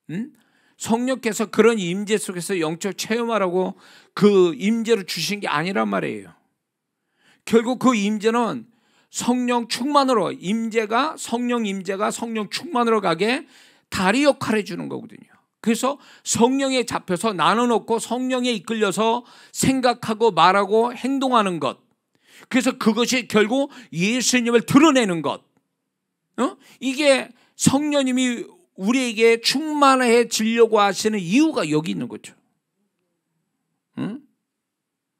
응? 성령께서 그런 임재 속에서 영적 체험하라고 그 임재를 주신 게 아니란 말이에요. 결국 그 임재는 성령 충만으로, 성령 임재가 성령 충만으로 가게 다리 역할을 해주는 거거든요. 그래서 성령에 잡혀서 나는 없고 성령에 이끌려서 생각하고 말하고 행동하는 것, 그래서 그것이 결국 예수님을 드러내는 것, 이게 성령님이 우리에게 충만해지려고 하시는 이유가 여기 있는 거죠.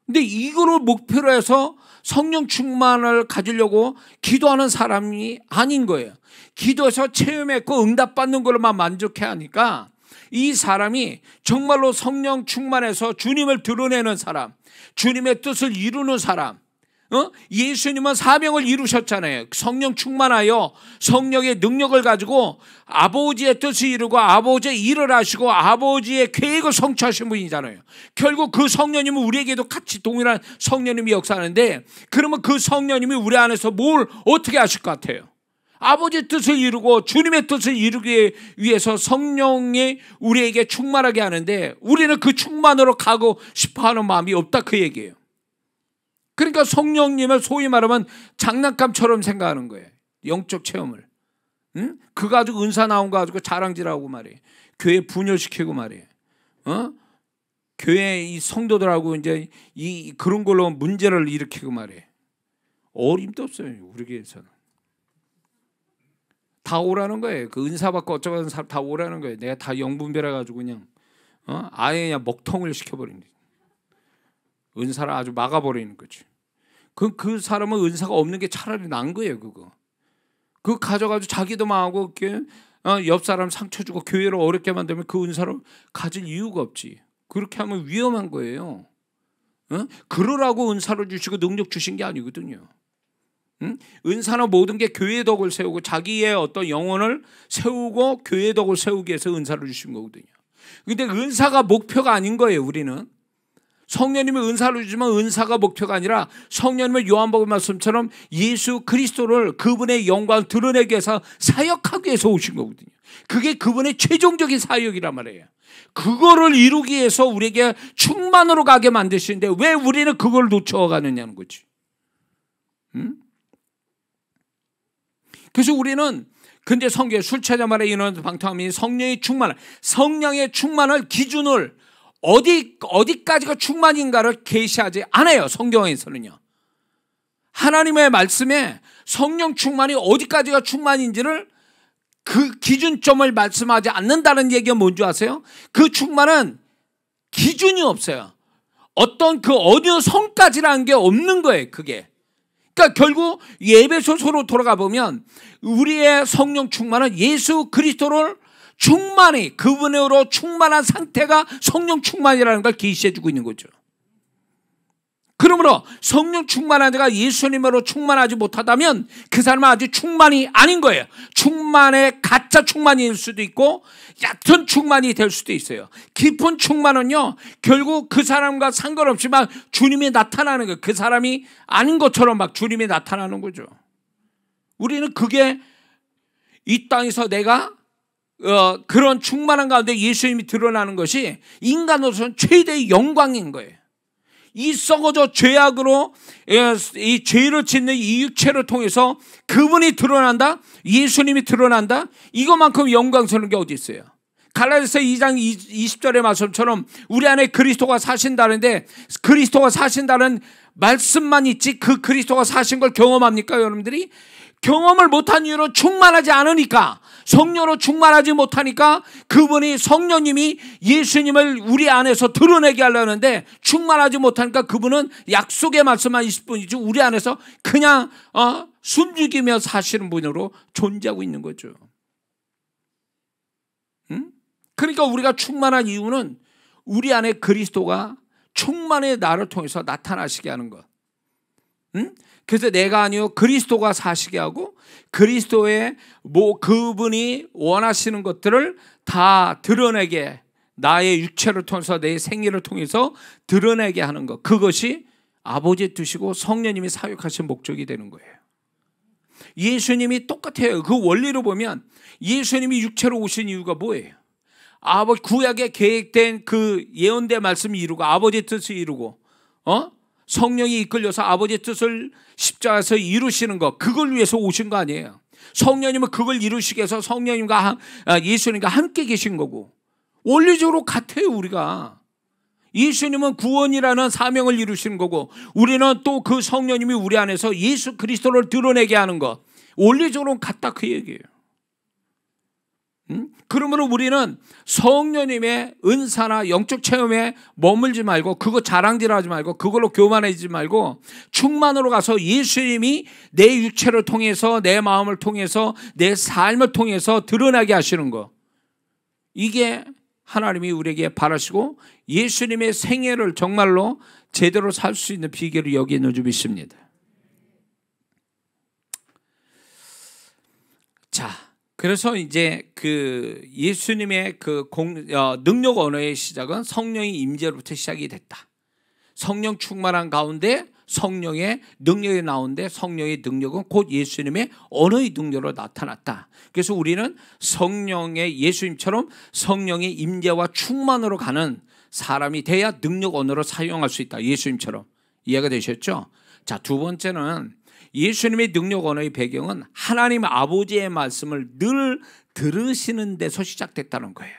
근데 이거를 목표로 해서 성령 충만을 가지려고 기도하는 사람이 아닌 거예요. 기도해서 체험했고 응답받는 걸로만 만족해 하니까 이 사람이 정말로 성령 충만해서 주님을 드러내는 사람, 주님의 뜻을 이루는 사람, 예수님은 사명을 이루셨잖아요. 성령 충만하여 성령의 능력을 가지고 아버지의 뜻을 이루고 아버지의 일을 하시고 아버지의 계획을 성취하신 분이잖아요. 결국 그 성령님은 우리에게도 같이 동일한 성령님이 역사하는데, 그러면 그 성령님이 우리 안에서 뭘 어떻게 하실 것 같아요? 아버지의 뜻을 이루고 주님의 뜻을 이루기 위해서 성령이 우리에게 충만하게 하는데 우리는 그 충만으로 가고 싶어하는 마음이 없다, 그 얘기예요. 그러니까 성령님을 소위 말하면 장난감처럼 생각하는 거예요. 영적 체험을. 응? 그거 가지고 은사 나온 거 가지고 자랑질하고 말이에요. 교회 분열시키고 말이에요. 교회 이 성도들하고 이제 그런 걸로 문제를 일으키고 말이에요. 어림도 없어요, 우리 교회에서는. 다 오라는 거예요. 그 은사 받고 어쩌고 하는 사람 다 오라는 거예요. 내가 다 영분별해 가지고 그냥 아예 그냥 먹통을 시켜버리는 거예요. 은사를 아주 막아버리는 거죠. 그 사람은 은사가 없는 게 차라리 나은 거예요. 그거 가져가지고 자기도 망하고 옆 사람 상처 주고 교회를 어렵게 만들면 그 은사를 가질 이유가 없지. 그렇게 하면 위험한 거예요. 그러라고 은사를 주시고 능력 주신 게 아니거든요. 은사는 모든 게 교회의 덕을 세우고 자기의 어떤 영혼을 세우고 교회의 덕을 세우기 위해서 은사를 주신 거거든요. 근데 은사가 목표가 아닌 거예요. 우리는 성령님이 은사를 주지만 은사가 목표가 아니라 성령님의 요한복음 말씀처럼 예수 그리스도를 그분의 영광을 드러내기 위해서 사역하기 위해서 오신 거거든요. 그게 그분의 최종적인 사역이란 말이에요. 그거를 이루기 위해서 우리에게 충만으로 가게 만드시는데 왜 우리는 그걸 놓쳐가느냐는 거지. 그래서 우리는 근데 성경에 술 취하자 말에 인원에서 방탕함이 성령의 충만을 기준을 어디까지가 충만인가를 계시하지 않아요. 성경에서는요. 하나님의 말씀에 성령 충만이 어디까지가 충만인지를 그 기준점을 말씀하지 않는다는 얘기가 뭔지 아세요? 그 충만은 기준이 없어요. 어떤 그 어느 성까지라는 게 없는 거예요. 그게. 그러니까 결국 에베소서로 돌아가 보면 우리의 성령 충만은 예수 그리스도를 충만히 그분으로 충만한 상태가 성령 충만이라는 걸 계시해 주고 있는 거죠. 그러므로 성령 충만한 자가 예수님으로 충만하지 못하다면 그 사람은 아직 충만이 아닌 거예요. 충만의 가짜 충만일 수도 있고 얕은 충만이 될 수도 있어요. 깊은 충만은요 결국 그 사람과 상관없이 막 주님이 나타나는 거예요. 그 사람이 아닌 것처럼 막 주님이 나타나는 거죠. 우리는 그게 이 땅에서 내가 그런 충만한 가운데 예수님이 드러나는 것이 인간으로서는 최대의 영광인 거예요. 이 썩어져 죄악으로 이 죄를 짓는 이 육체를 통해서 그분이 드러난다, 예수님이 드러난다, 이것만큼 영광스러운 게 어디 있어요? 갈라디아서 2장 20절의 말씀처럼 우리 안에 그리스도가 사신다는데 그리스도가 사신다는 말씀만 있지 그 그리스도가 사신 걸 경험합니까? 여러분들이 경험을 못한 이유로 충만하지 않으니까, 성령으로 충만하지 못하니까 그분이 성령님이 예수님을 우리 안에서 드러내게 하려는데 충만하지 못하니까 그분은 약속의 말씀만 있을 뿐이지 우리 안에서 그냥 숨죽이며 사시는 분으로 존재하고 있는 거죠. 그러니까 우리가 충만한 이유는 우리 안에 그리스도가 충만의 나를 통해서 나타나시게 하는 것. 그래서 내가 아니요 그리스도가 사시게 하고 그리스도의 그분이 원하시는 것들을 다 드러내게, 나의 육체를 통해서 내 생애를 통해서 드러내게 하는 것, 그것이 아버지의 뜻이고 성령님이 사역하신 목적이 되는 거예요. 예수님이 똑같아요. 그 원리로 보면 예수님이 육체로 오신 이유가 뭐예요? 구약에 계획된 그 예언된 말씀을 이루고 아버지의 뜻을 이루고 성령이 이끌려서 아버지의 뜻을 십자가에서 이루시는 것, 그걸 위해서 오신 거 아니에요. 성령님은 그걸 이루시기 위해서 성령님과 예수님과 함께 계신 거고, 원리적으로 같아요. 우리가 예수님은 구원이라는 사명을 이루시는 거고 우리는 또 그 성령님이 우리 안에서 예수 그리스도를 드러내게 하는 것, 원리적으로는 같다 그 얘기예요. 그러므로 우리는 성령님의 은사나 영적 체험에 머물지 말고 그거 자랑질하지 말고 그걸로 교만해지지 말고 충만으로 가서 예수님이 내 육체를 통해서 내 마음을 통해서 내 삶을 통해서 드러나게 하시는 거, 이게 하나님이 우리에게 바라시고 예수님의 생애를 정말로 제대로 살 수 있는 비결을 여기에 있는 줄 믿습니다. 자, 그래서 이제 그 예수님의 능력 언어의 시작은 성령의 임재로부터 시작이 됐다. 성령 충만한 가운데 성령의 능력이 나오는데 성령의 능력은 곧 예수님의 언어의 능력으로 나타났다. 그래서 우리는 성령의 예수님처럼 성령의 임재와 충만으로 가는 사람이 돼야 능력 언어로 사용할 수 있다. 예수님처럼. 이해가 되셨죠? 자, 두 번째는 예수님의 능력 언어의 배경은 하나님 아버지의 말씀을 늘 들으시는 데서 시작됐다는 거예요.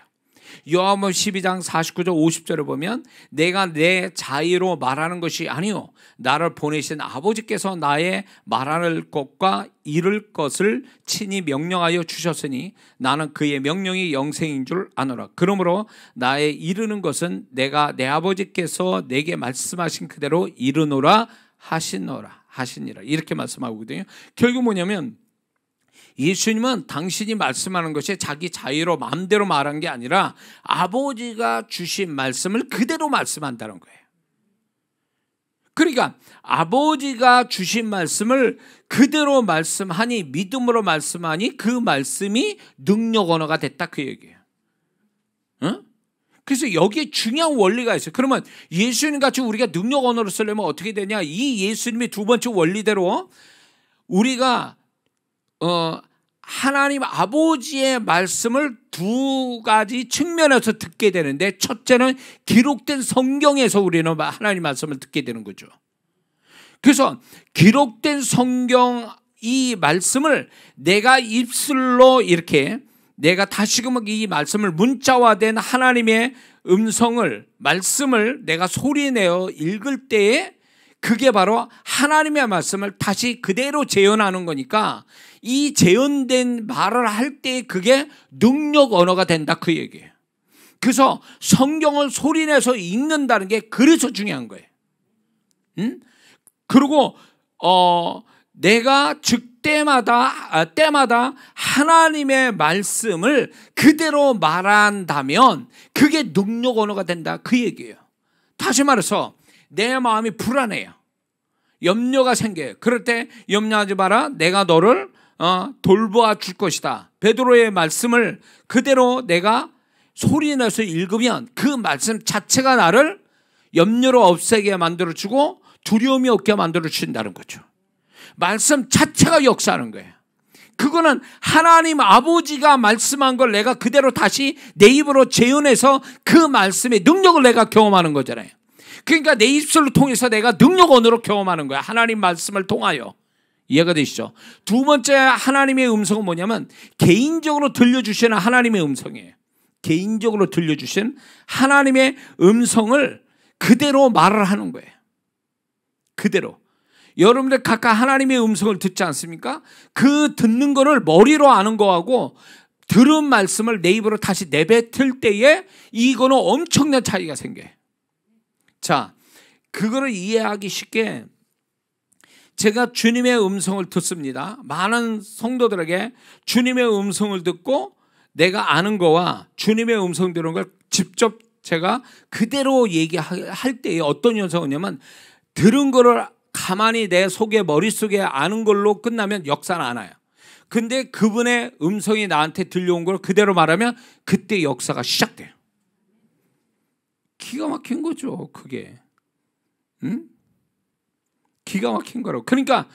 요한복음 12장 49절 50절에 보면 내가 내 자의로 말하는 것이 아니요 나를 보내신 아버지께서 나의 말할 것과 이룰 것을 친히 명령하여 주셨으니 나는 그의 명령이 영생인 줄 아노라. 그러므로 나의 이루는 것은 내가 내 아버지께서 내게 말씀하신 그대로 이루노라 하시니라. 이렇게 말씀하거든요. 결국 뭐냐면 예수님은 당신이 말씀하는 것이 자기 자유로 마음대로 말한 게 아니라 아버지가 주신 말씀을 그대로 말씀한다는 거예요. 그러니까 아버지가 주신 말씀을 그대로 말씀하니 믿음으로 말씀하니 그 말씀이 능력 언어가 됐다 그 얘기예요. 응? 그래서 여기에 중요한 원리가 있어요. 그러면 예수님 같이 우리가 능력 언어로 쓰려면 어떻게 되냐? 이 예수님의 두 번째 원리대로 우리가 하나님 아버지의 말씀을 두 가지 측면에서 듣게 되는데 첫째는 기록된 성경에서 우리는 하나님 말씀을 듣게 되는 거죠. 그래서 기록된 성경 이 말씀을 내가 입술로 이렇게 내가 다시금 이 말씀을 문자화된 하나님의 음성을 말씀을 내가 소리내어 읽을 때에 그게 바로 하나님의 말씀을 다시 그대로 재현하는 거니까 이 재현된 말을 할 때 그게 능력 언어가 된다 그 얘기예요. 그래서 성경을 소리내서 읽는다는 게 그래서 중요한 거예요. 그리고 내가 때마다 하나님의 말씀을 그대로 말한다면 그게 능력 언어가 된다 그 얘기예요. 다시 말해서 내 마음이 불안해요. 염려가 생겨요. 그럴 때 염려하지 마라. 내가 너를 돌보아 줄 것이다. 베드로의 말씀을 그대로 내가 소리내서 읽으면 그 말씀 자체가 나를 염려로 없애게 만들어주고 두려움이 없게 만들어준다는 거죠. 말씀 자체가 역사하는 거예요. 그거는 하나님 아버지가 말씀한 걸 내가 그대로 다시 내 입으로 재현해서 그 말씀의 능력을 내가 경험하는 거잖아요. 그러니까 내 입술을 통해서 내가 능력 언어로 경험하는 거야. 하나님 말씀을 통하여. 이해가 되시죠? 두 번째 하나님의 음성은 뭐냐면 개인적으로 들려주시는 하나님의 음성이에요. 개인적으로 들려주신 하나님의 음성을 그대로 말을 하는 거예요. 그대로. 여러분들 각각 하나님의 음성을 듣지 않습니까? 그 듣는 거를 머리로 아는 거하고 들은 말씀을 내 입으로 다시 내뱉을 때에 이거는 엄청난 차이가 생겨요. 자, 그거를 이해하기 쉽게 제가 주님의 음성을 듣습니다. 많은 성도들에게 주님의 음성을 듣고 내가 아는 거와 주님의 음성 들은 걸 직접 제가 그대로 얘기할 때에 어떤 현상이 오냐면 들은 거를 가만히 내 속에 머릿속에 아는 걸로 끝나면 역사는 안 와요. 근데 그분의 음성이 나한테 들려온 걸 그대로 말하면 그때 역사가 시작돼요. 기가 막힌 거죠, 그게. 응? 기가 막힌 거라고. 그러니까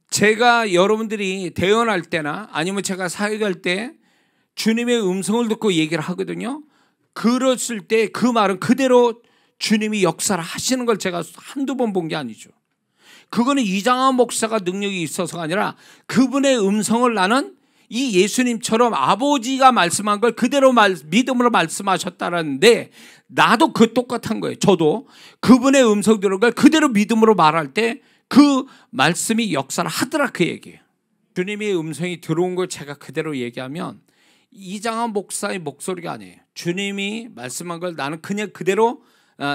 제가 여러분들이 대언할 때나 아니면 제가 사역할 때 주님의 음성을 듣고 얘기를 하거든요. 그랬을 때 그 말은 그대로 주님이 역사를 하시는 걸 제가 한두 번 본 게 아니죠. 그거는 이장한 목사가 능력이 있어서가 아니라 그분의 음성을 나는 이 예수님처럼 아버지가 말씀한 걸 그대로 믿음으로 말씀하셨다는데 나도 그 똑같은 거예요. 저도 그분의 음성 들은 걸 그대로 믿음으로 말할 때 그 말씀이 역사를 하더라 그 얘기예요. 주님의 음성이 들어온 걸 제가 그대로 얘기하면 이장한 목사의 목소리가 아니에요. 주님이 말씀한 걸 나는 그냥 그대로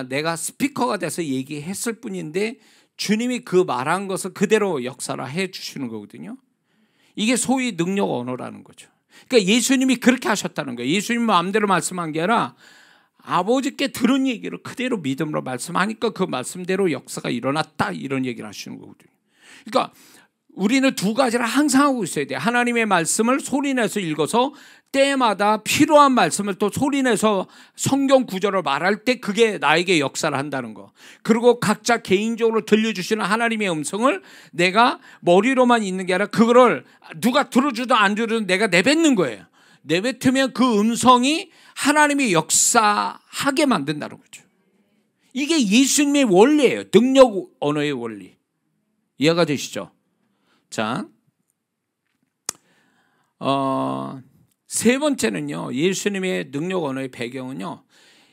내가 스피커가 돼서 얘기했을 뿐인데 주님이 그 말한 것을 그대로 역사를 해 주시는 거거든요. 이게 소위 능력 언어라는 거죠. 그러니까 예수님이 그렇게 하셨다는 거예요. 예수님 마음대로 말씀한 게 아니라 아버지께 들은 얘기를 그대로 믿음으로 말씀하니까 그 말씀대로 역사가 일어났다 이런 얘기를 하시는 거거든요. 그러니까 우리는 두 가지를 항상 하고 있어야 돼요. 하나님의 말씀을 소리내서 읽어서 때마다 필요한 말씀을 또 소리내서 성경 구절을 말할 때 그게 나에게 역사를 한다는 거. 그리고 각자 개인적으로 들려주시는 하나님의 음성을 내가 머리로만 있는 게 아니라 그거를 누가 들어주든 안 들어주든 내가 내뱉는 거예요. 내뱉으면 그 음성이 하나님의 역사하게 만든다는 거죠. 이게 예수님의 원리예요. 능력 언어의 원리. 이해가 되시죠? 자, 세 번째는요, 예수님의 능력 언어의 배경은요,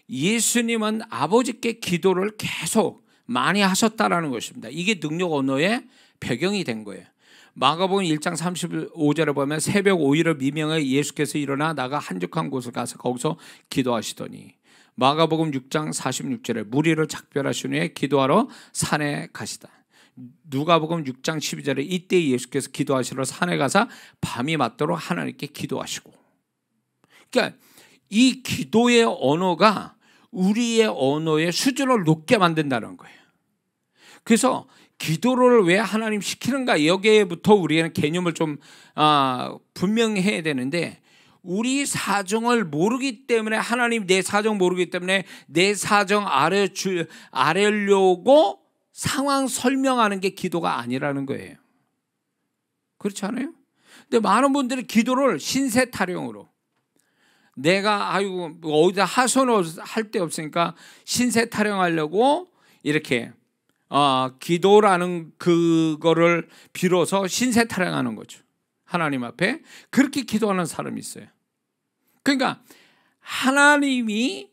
예수님은 아버지께 기도를 계속 많이 하셨다라는 것입니다. 이게 능력 언어의 배경이 된 거예요. 마가복음 1장 35절에 보면 새벽 5일을 미명에 예수께서 일어나 나가 한적한 곳을 가서 거기서 기도하시더니, 마가복음 6장 46절에 무리를 작별하신 후에 기도하러 산에 가시다. 누가복음 6장 12절에 이때 예수께서 기도하시러 산에 가서 밤이 맞도록 하나님께 기도하시고. 그러니까 이 기도의 언어가 우리의 언어의 수준을 높게 만든다는 거예요. 그래서 기도를 왜 하나님 시키는가, 여기에부터 우리는 개념을 좀 분명해야 되는데, 우리 사정을 모르기 때문에, 하나님 내 사정 모르기 때문에 내 사정 아뢰려고 상황 설명하는 게 기도가 아니라는 거예요. 그렇지 않아요? 근데 많은 분들이 기도를 신세 타령으로, 내가 아이고 어디다 하소연할 데 없으니까 신세 타령하려고 이렇게 기도라는 그거를 빌어서 신세 타령하는 거죠. 하나님 앞에 그렇게 기도하는 사람이 있어요. 그러니까 하나님이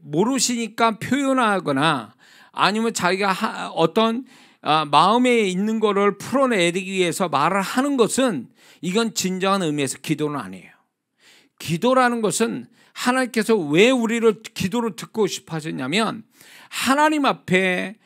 모르시니까 표현하거나, 아니면 자기가 어떤 마음에 있는 거를 풀어내기 위해서 말을 하는 것은, 이건 진정한 의미에서 기도는 아니에요. 기도라는 것은 하나님께서 왜 우리를 기도를 듣고 싶어 하셨냐면, 하나님 앞에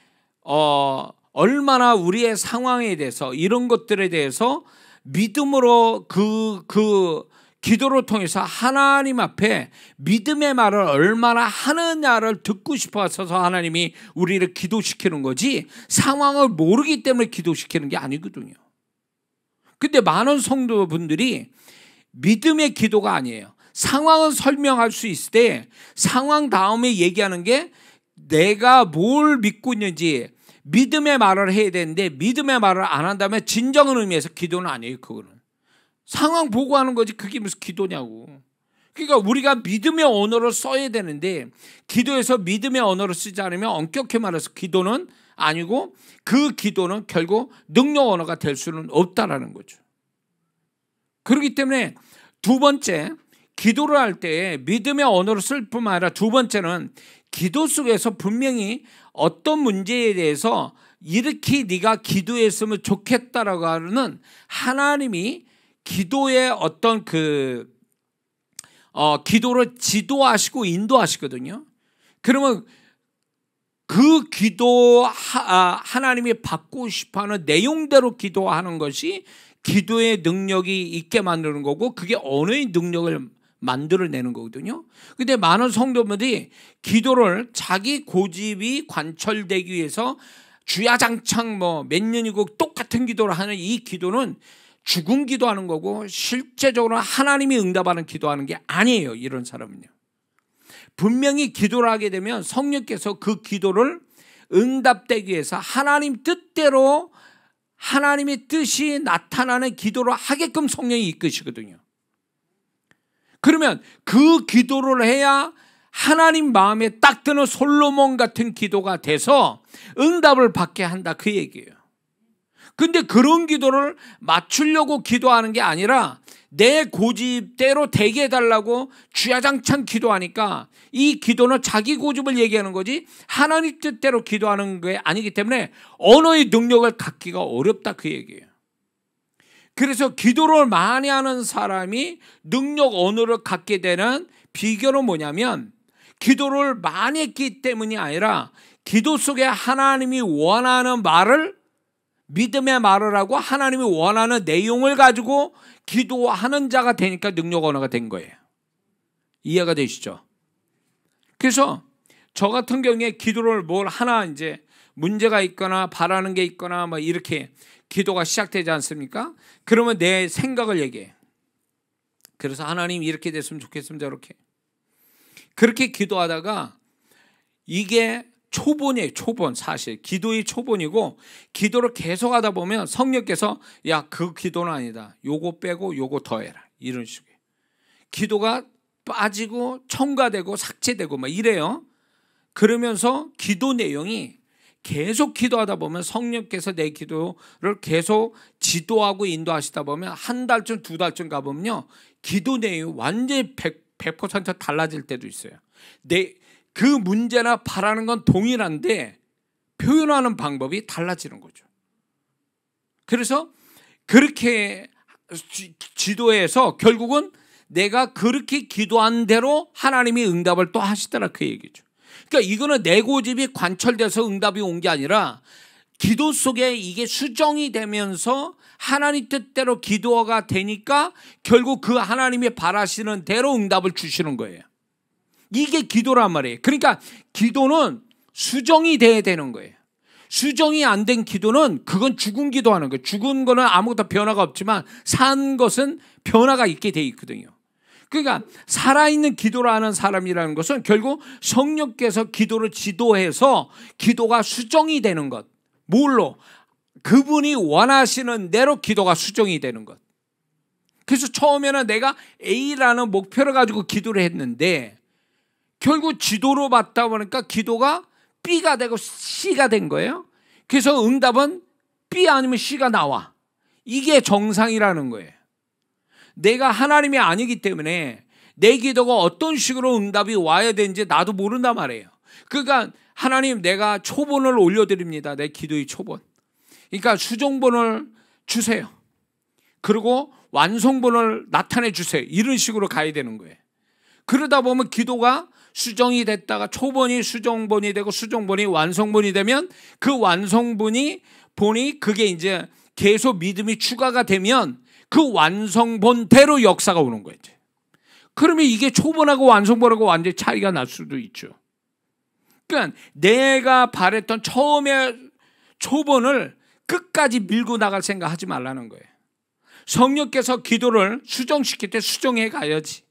얼마나 우리의 상황에 대해서, 이런 것들에 대해서 믿음으로 그 기도를 통해서 하나님 앞에 믿음의 말을 얼마나 하느냐를 듣고 싶어 하셔서 하나님이 우리를 기도시키는 거지, 상황을 모르기 때문에 기도시키는 게 아니거든요. 근데 많은 성도분들이 믿음의 기도가 아니에요. 상황은 설명할 수 있을 때 상황 다음에 얘기하는 게 내가 뭘 믿고 있는지 믿음의 말을 해야 되는데, 믿음의 말을 안 한다면 진정한 의미에서 기도는 아니에요. 그거는 상황 보고 하는 거지, 그게 무슨 기도냐고. 그러니까 우리가 믿음의 언어를 써야 되는데, 기도에서 믿음의 언어를 쓰지 않으면 엄격히 말해서 기도는 아니고, 그 기도는 결국 능력 언어가 될 수는 없다라는 거죠. 그렇기 때문에 두 번째, 기도를 할 때 믿음의 언어를 쓸 뿐만 아니라, 두 번째는 기도 속에서 분명히 어떤 문제에 대해서 이렇게 네가 기도했으면 좋겠다라고 하는 하나님이 기도의 어떤 기도를 지도하시고 인도하시거든요. 그러면 그 기도 하나님이 받고 싶어하는 내용대로 기도하는 것이 기도의 능력이 있게 만드는 거고, 그게 언어의 능력을 만들어내는 거거든요. 근데 많은 성도분들이 기도를 자기 고집이 관철되기 위해서 주야장창 몇 년이고 똑같은 기도를 하는 이 기도는 죽은 기도하는 거고, 실제적으로 하나님이 응답하는 기도하는 게 아니에요. 이런 사람은요. 분명히 기도를 하게 되면 성령께서 그 기도를 응답되기 위해서 하나님 뜻대로, 하나님의 뜻이 나타나는 기도를 하게끔 성령이 이끄시거든요. 그러면 그 기도를 해야 하나님 마음에 딱 드는 솔로몬 같은 기도가 돼서 응답을 받게 한다, 그 얘기예요. 근데 그런 기도를 맞추려고 기도하는 게 아니라 내 고집대로 되게 해달라고 주야장창 기도하니까, 이 기도는 자기 고집을 얘기하는 거지 하나님 뜻대로 기도하는 게 아니기 때문에 언어의 능력을 갖기가 어렵다, 그 얘기예요. 그래서 기도를 많이 하는 사람이 능력 언어를 갖게 되는 비결은 뭐냐면, 기도를 많이 했기 때문이 아니라 기도 속에 하나님이 원하는 말을, 믿음의 말을 하고 하나님이 원하는 내용을 가지고 기도하는 자가 되니까 능력 언어가 된 거예요. 이해가 되시죠? 그래서 저 같은 경우에 기도를 뭘 하나 이제 문제가 있거나 바라는 게 있거나 뭐 이렇게 기도가 시작되지 않습니까? 그러면 내 생각을 얘기해. 그래서 하나님 이렇게 됐으면 좋겠습니다. 저렇게. 그렇게 기도하다가 이게 초본이에요. 초본. 사실 기도의 초본이고, 기도를 계속하다 보면 성령께서 야, 그 기도는 아니다. 요거 빼고 요거 더해라. 이런 식이에요. 기도가 빠지고 첨가되고 삭제되고 막 이래요. 그러면서 기도 내용이 계속 기도하다 보면 성령께서 내 기도를 계속 지도하고 인도하시다 보면 한 달쯤 두 달쯤 가보면요, 기도 내용이 완전히 100% 달라질 때도 있어요. 그 문제나 바라는 건 동일한데 표현하는 방법이 달라지는 거죠. 그래서 그렇게 지도해서 결국은 내가 그렇게 기도한 대로 하나님이 응답을 또 하시더라, 그 얘기죠. 그러니까 이거는 내 고집이 관철돼서 응답이 온 게 아니라 기도 속에 이게 수정이 되면서 하나님 뜻대로 기도가 되니까 결국 그 하나님이 바라시는 대로 응답을 주시는 거예요. 이게 기도란 말이에요. 그러니까 기도는 수정이 돼야 되는 거예요. 수정이 안 된 기도는 그건 죽은 기도하는 거예요. 죽은 거는 아무것도 변화가 없지만 산 것은 변화가 있게 돼 있거든요. 그러니까 살아있는 기도를 하는 사람이라는 것은 결국 성령께서 기도를 지도해서 기도가 수정이 되는 것. 뭘로? 그분이 원하시는 대로 기도가 수정이 되는 것. 그래서 처음에는 내가 A라는 목표를 가지고 기도를 했는데 결국 지도로 받다 보니까 기도가 B가 되고 C가 된 거예요. 그래서 응답은 B 아니면 C가 나와. 이게 정상이라는 거예요. 내가 하나님이 아니기 때문에 내 기도가 어떤 식으로 응답이 와야 되는지 나도 모른단 말이에요. 그러니까 하나님, 내가 초본을 올려드립니다. 내 기도의 초본. 그러니까 수정본을 주세요. 그리고 완성본을 나타내 주세요. 이런 식으로 가야 되는 거예요. 그러다 보면 기도가 수정이 됐다가 초본이 수정본이 되고 수정본이 완성본이 되면 그 완성본이 그게 이제 계속 믿음이 추가가 되면 그 완성본대로 역사가 오는 거예요. 그러면 이게 초본하고 완성본하고 완전히 차이가 날 수도 있죠. 그러니까 내가 바랬던 처음에 초본을 끝까지 밀고 나갈 생각하지 말라는 거예요. 성령께서 기도를 수정시킬 때 수정해 가야지.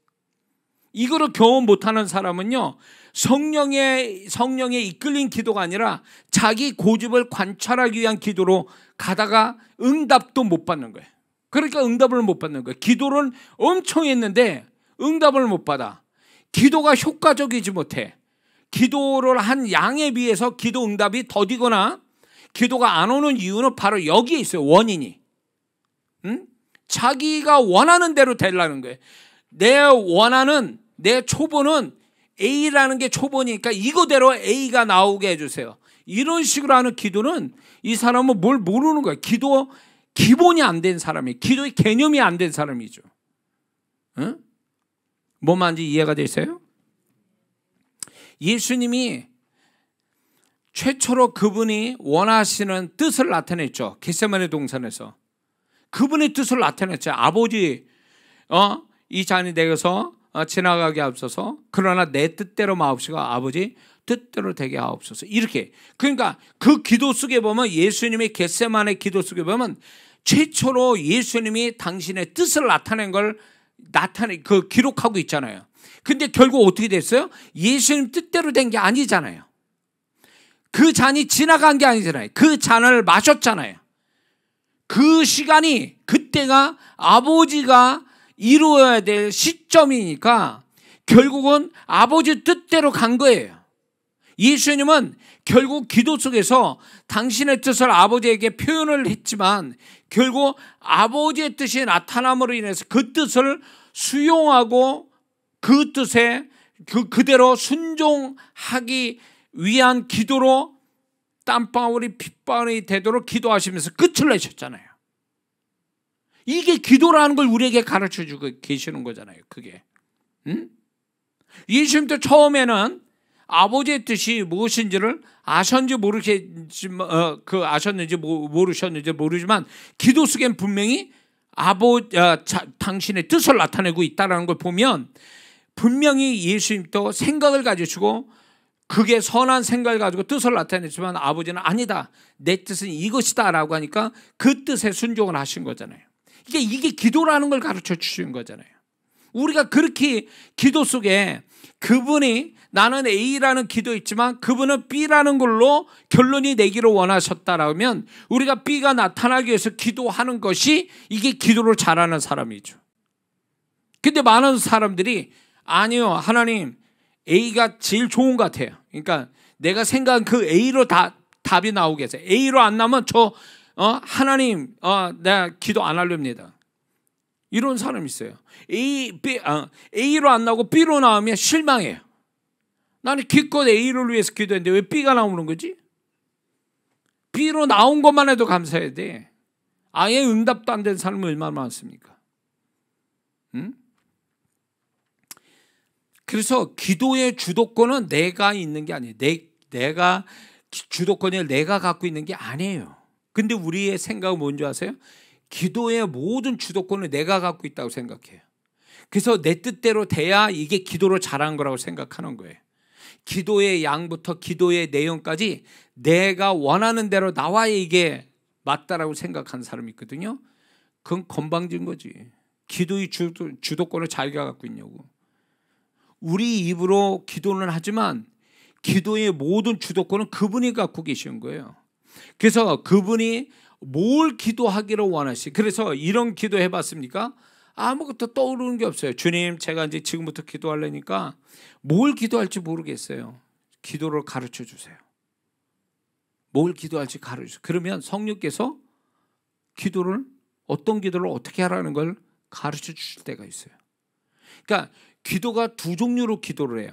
이거를 경험 못하는 사람은요, 성령에 이끌린 기도가 아니라 자기 고집을 관찰하기 위한 기도로 가다가 응답도 못 받는 거예요. 그러니까 응답을 못 받는 거예요. 기도를 엄청 했는데 응답을 못 받아. 기도가 효과적이지 못해. 기도를 한 양에 비해서 기도 응답이 더디거나 기도가 안 오는 이유는 바로 여기에 있어요. 원인이. 자기가 원하는 대로 되려는 거예요. 내 초본은 A라는 게 초본이니까 이거대로 A가 나오게 해주세요. 이런 식으로 하는 기도는 이 사람은 뭘 모르는 거예요. 기도 기본이 안 된 사람이에요. 기도의 개념이 안 된 사람이죠. 응? 뭔 말인지 이해가 되세요? 예수님이 최초로 그분이 원하시는 뜻을 나타냈죠. 겟세마네 동산에서. 그분의 뜻을 나타냈죠. 아버지, 이 잔이 내게서 지나가게 하옵소서. 그러나 내 뜻대로 마옵시고 아버지 뜻대로 되게 하옵소서. 이렇게. 그러니까 그 기도 속에 보면, 예수님의 겟세마네 기도 속에 보면 최초로 예수님이 당신의 뜻을 나타낸 걸 기록하고 있잖아요. 근데 결국 어떻게 됐어요? 예수님 뜻대로 된 게 아니잖아요. 그 잔이 지나간 게 아니잖아요. 그 잔을 마셨잖아요. 그 시간이, 그때가 아버지가 이루어야 될 시점이니까 결국은 아버지 뜻대로 간 거예요. 예수님은 결국 기도 속에서 당신의 뜻을 아버지에게 표현을 했지만 결국 아버지의 뜻이 나타남으로 인해서 그 뜻을 수용하고 그 뜻에 그대로 순종하기 위한 기도로 땀방울이 핏방울이 되도록 기도하시면서 끝을 내셨잖아요. 이게 기도라는 걸 우리에게 가르쳐주고 계시는 거잖아요. 그게. 예수님도 처음에는 아버지의 뜻이 무엇인지를 아셨는지 모르셨는지 모르지만 기도 속엔 분명히 당신의 뜻을 나타내고 있다는 걸 보면 분명히 예수님도 생각을 가지시고 그게 선한 생각을 가지고 뜻을 나타냈지만 아버지는 아니다, 내 뜻은 이것이다 라고 하니까 그 뜻에 순종을 하신 거잖아요. 이게 기도라는 걸 가르쳐 주신 거잖아요. 우리가 그렇게 기도 속에 그분이 나는 A라는 기도 있지만 그분은 B라는 걸로 결론이 내기를 원하셨다라면 우리가 B가 나타나기 위해서 기도하는 것이 이게 기도를 잘하는 사람이죠. 근데 많은 사람들이 아니요, 하나님 A가 제일 좋은 것 같아요. 그러니까 내가 생각한 그 A로 답이 나오겠어요. A로 안 나면 하나님 내가 기도 안 하렵니다. 이런 사람이 있어요. A로 안 나오고 B로 나오면 실망해요. 나는 기껏 A를 위해서 기도했는데 왜 B가 나오는 거지? B로 나온 것만 해도 감사해야 돼. 아예 응답도 안 된 사람이 얼마나 많습니까? 응? 그래서 기도의 주도권은 내가 있는 게 아니에요. 내가 주도권을 내가 갖고 있는 게 아니에요. 근데 우리의 생각은 뭔지 아세요? 기도의 모든 주도권을 내가 갖고 있다고 생각해요. 그래서 내 뜻대로 돼야 이게 기도를 잘한 거라고 생각하는 거예요. 기도의 양부터 기도의 내용까지 내가 원하는 대로 나와야 이게 맞다라고 생각하는 사람이 있거든요. 그건 건방진 거지. 기도의 주도권을 자기가 갖고 있냐고. 우리 입으로 기도는 하지만 기도의 모든 주도권은 그분이 갖고 계신 거예요. 그래서 그분이 뭘 기도하기를 원하시. 그래서 이런 기도 해봤습니까? 아무것도 떠오르는 게 없어요. 주님, 제가 이제 지금부터 기도하려니까 뭘 기도할지 모르겠어요. 기도를 가르쳐 주세요. 뭘 기도할지 가르쳐 주세요. 그러면 성령께서 기도를 어떤 기도를 어떻게 하라는 걸 가르쳐 주실 때가 있어요. 그러니까 기도가 두 종류로 기도를 해요.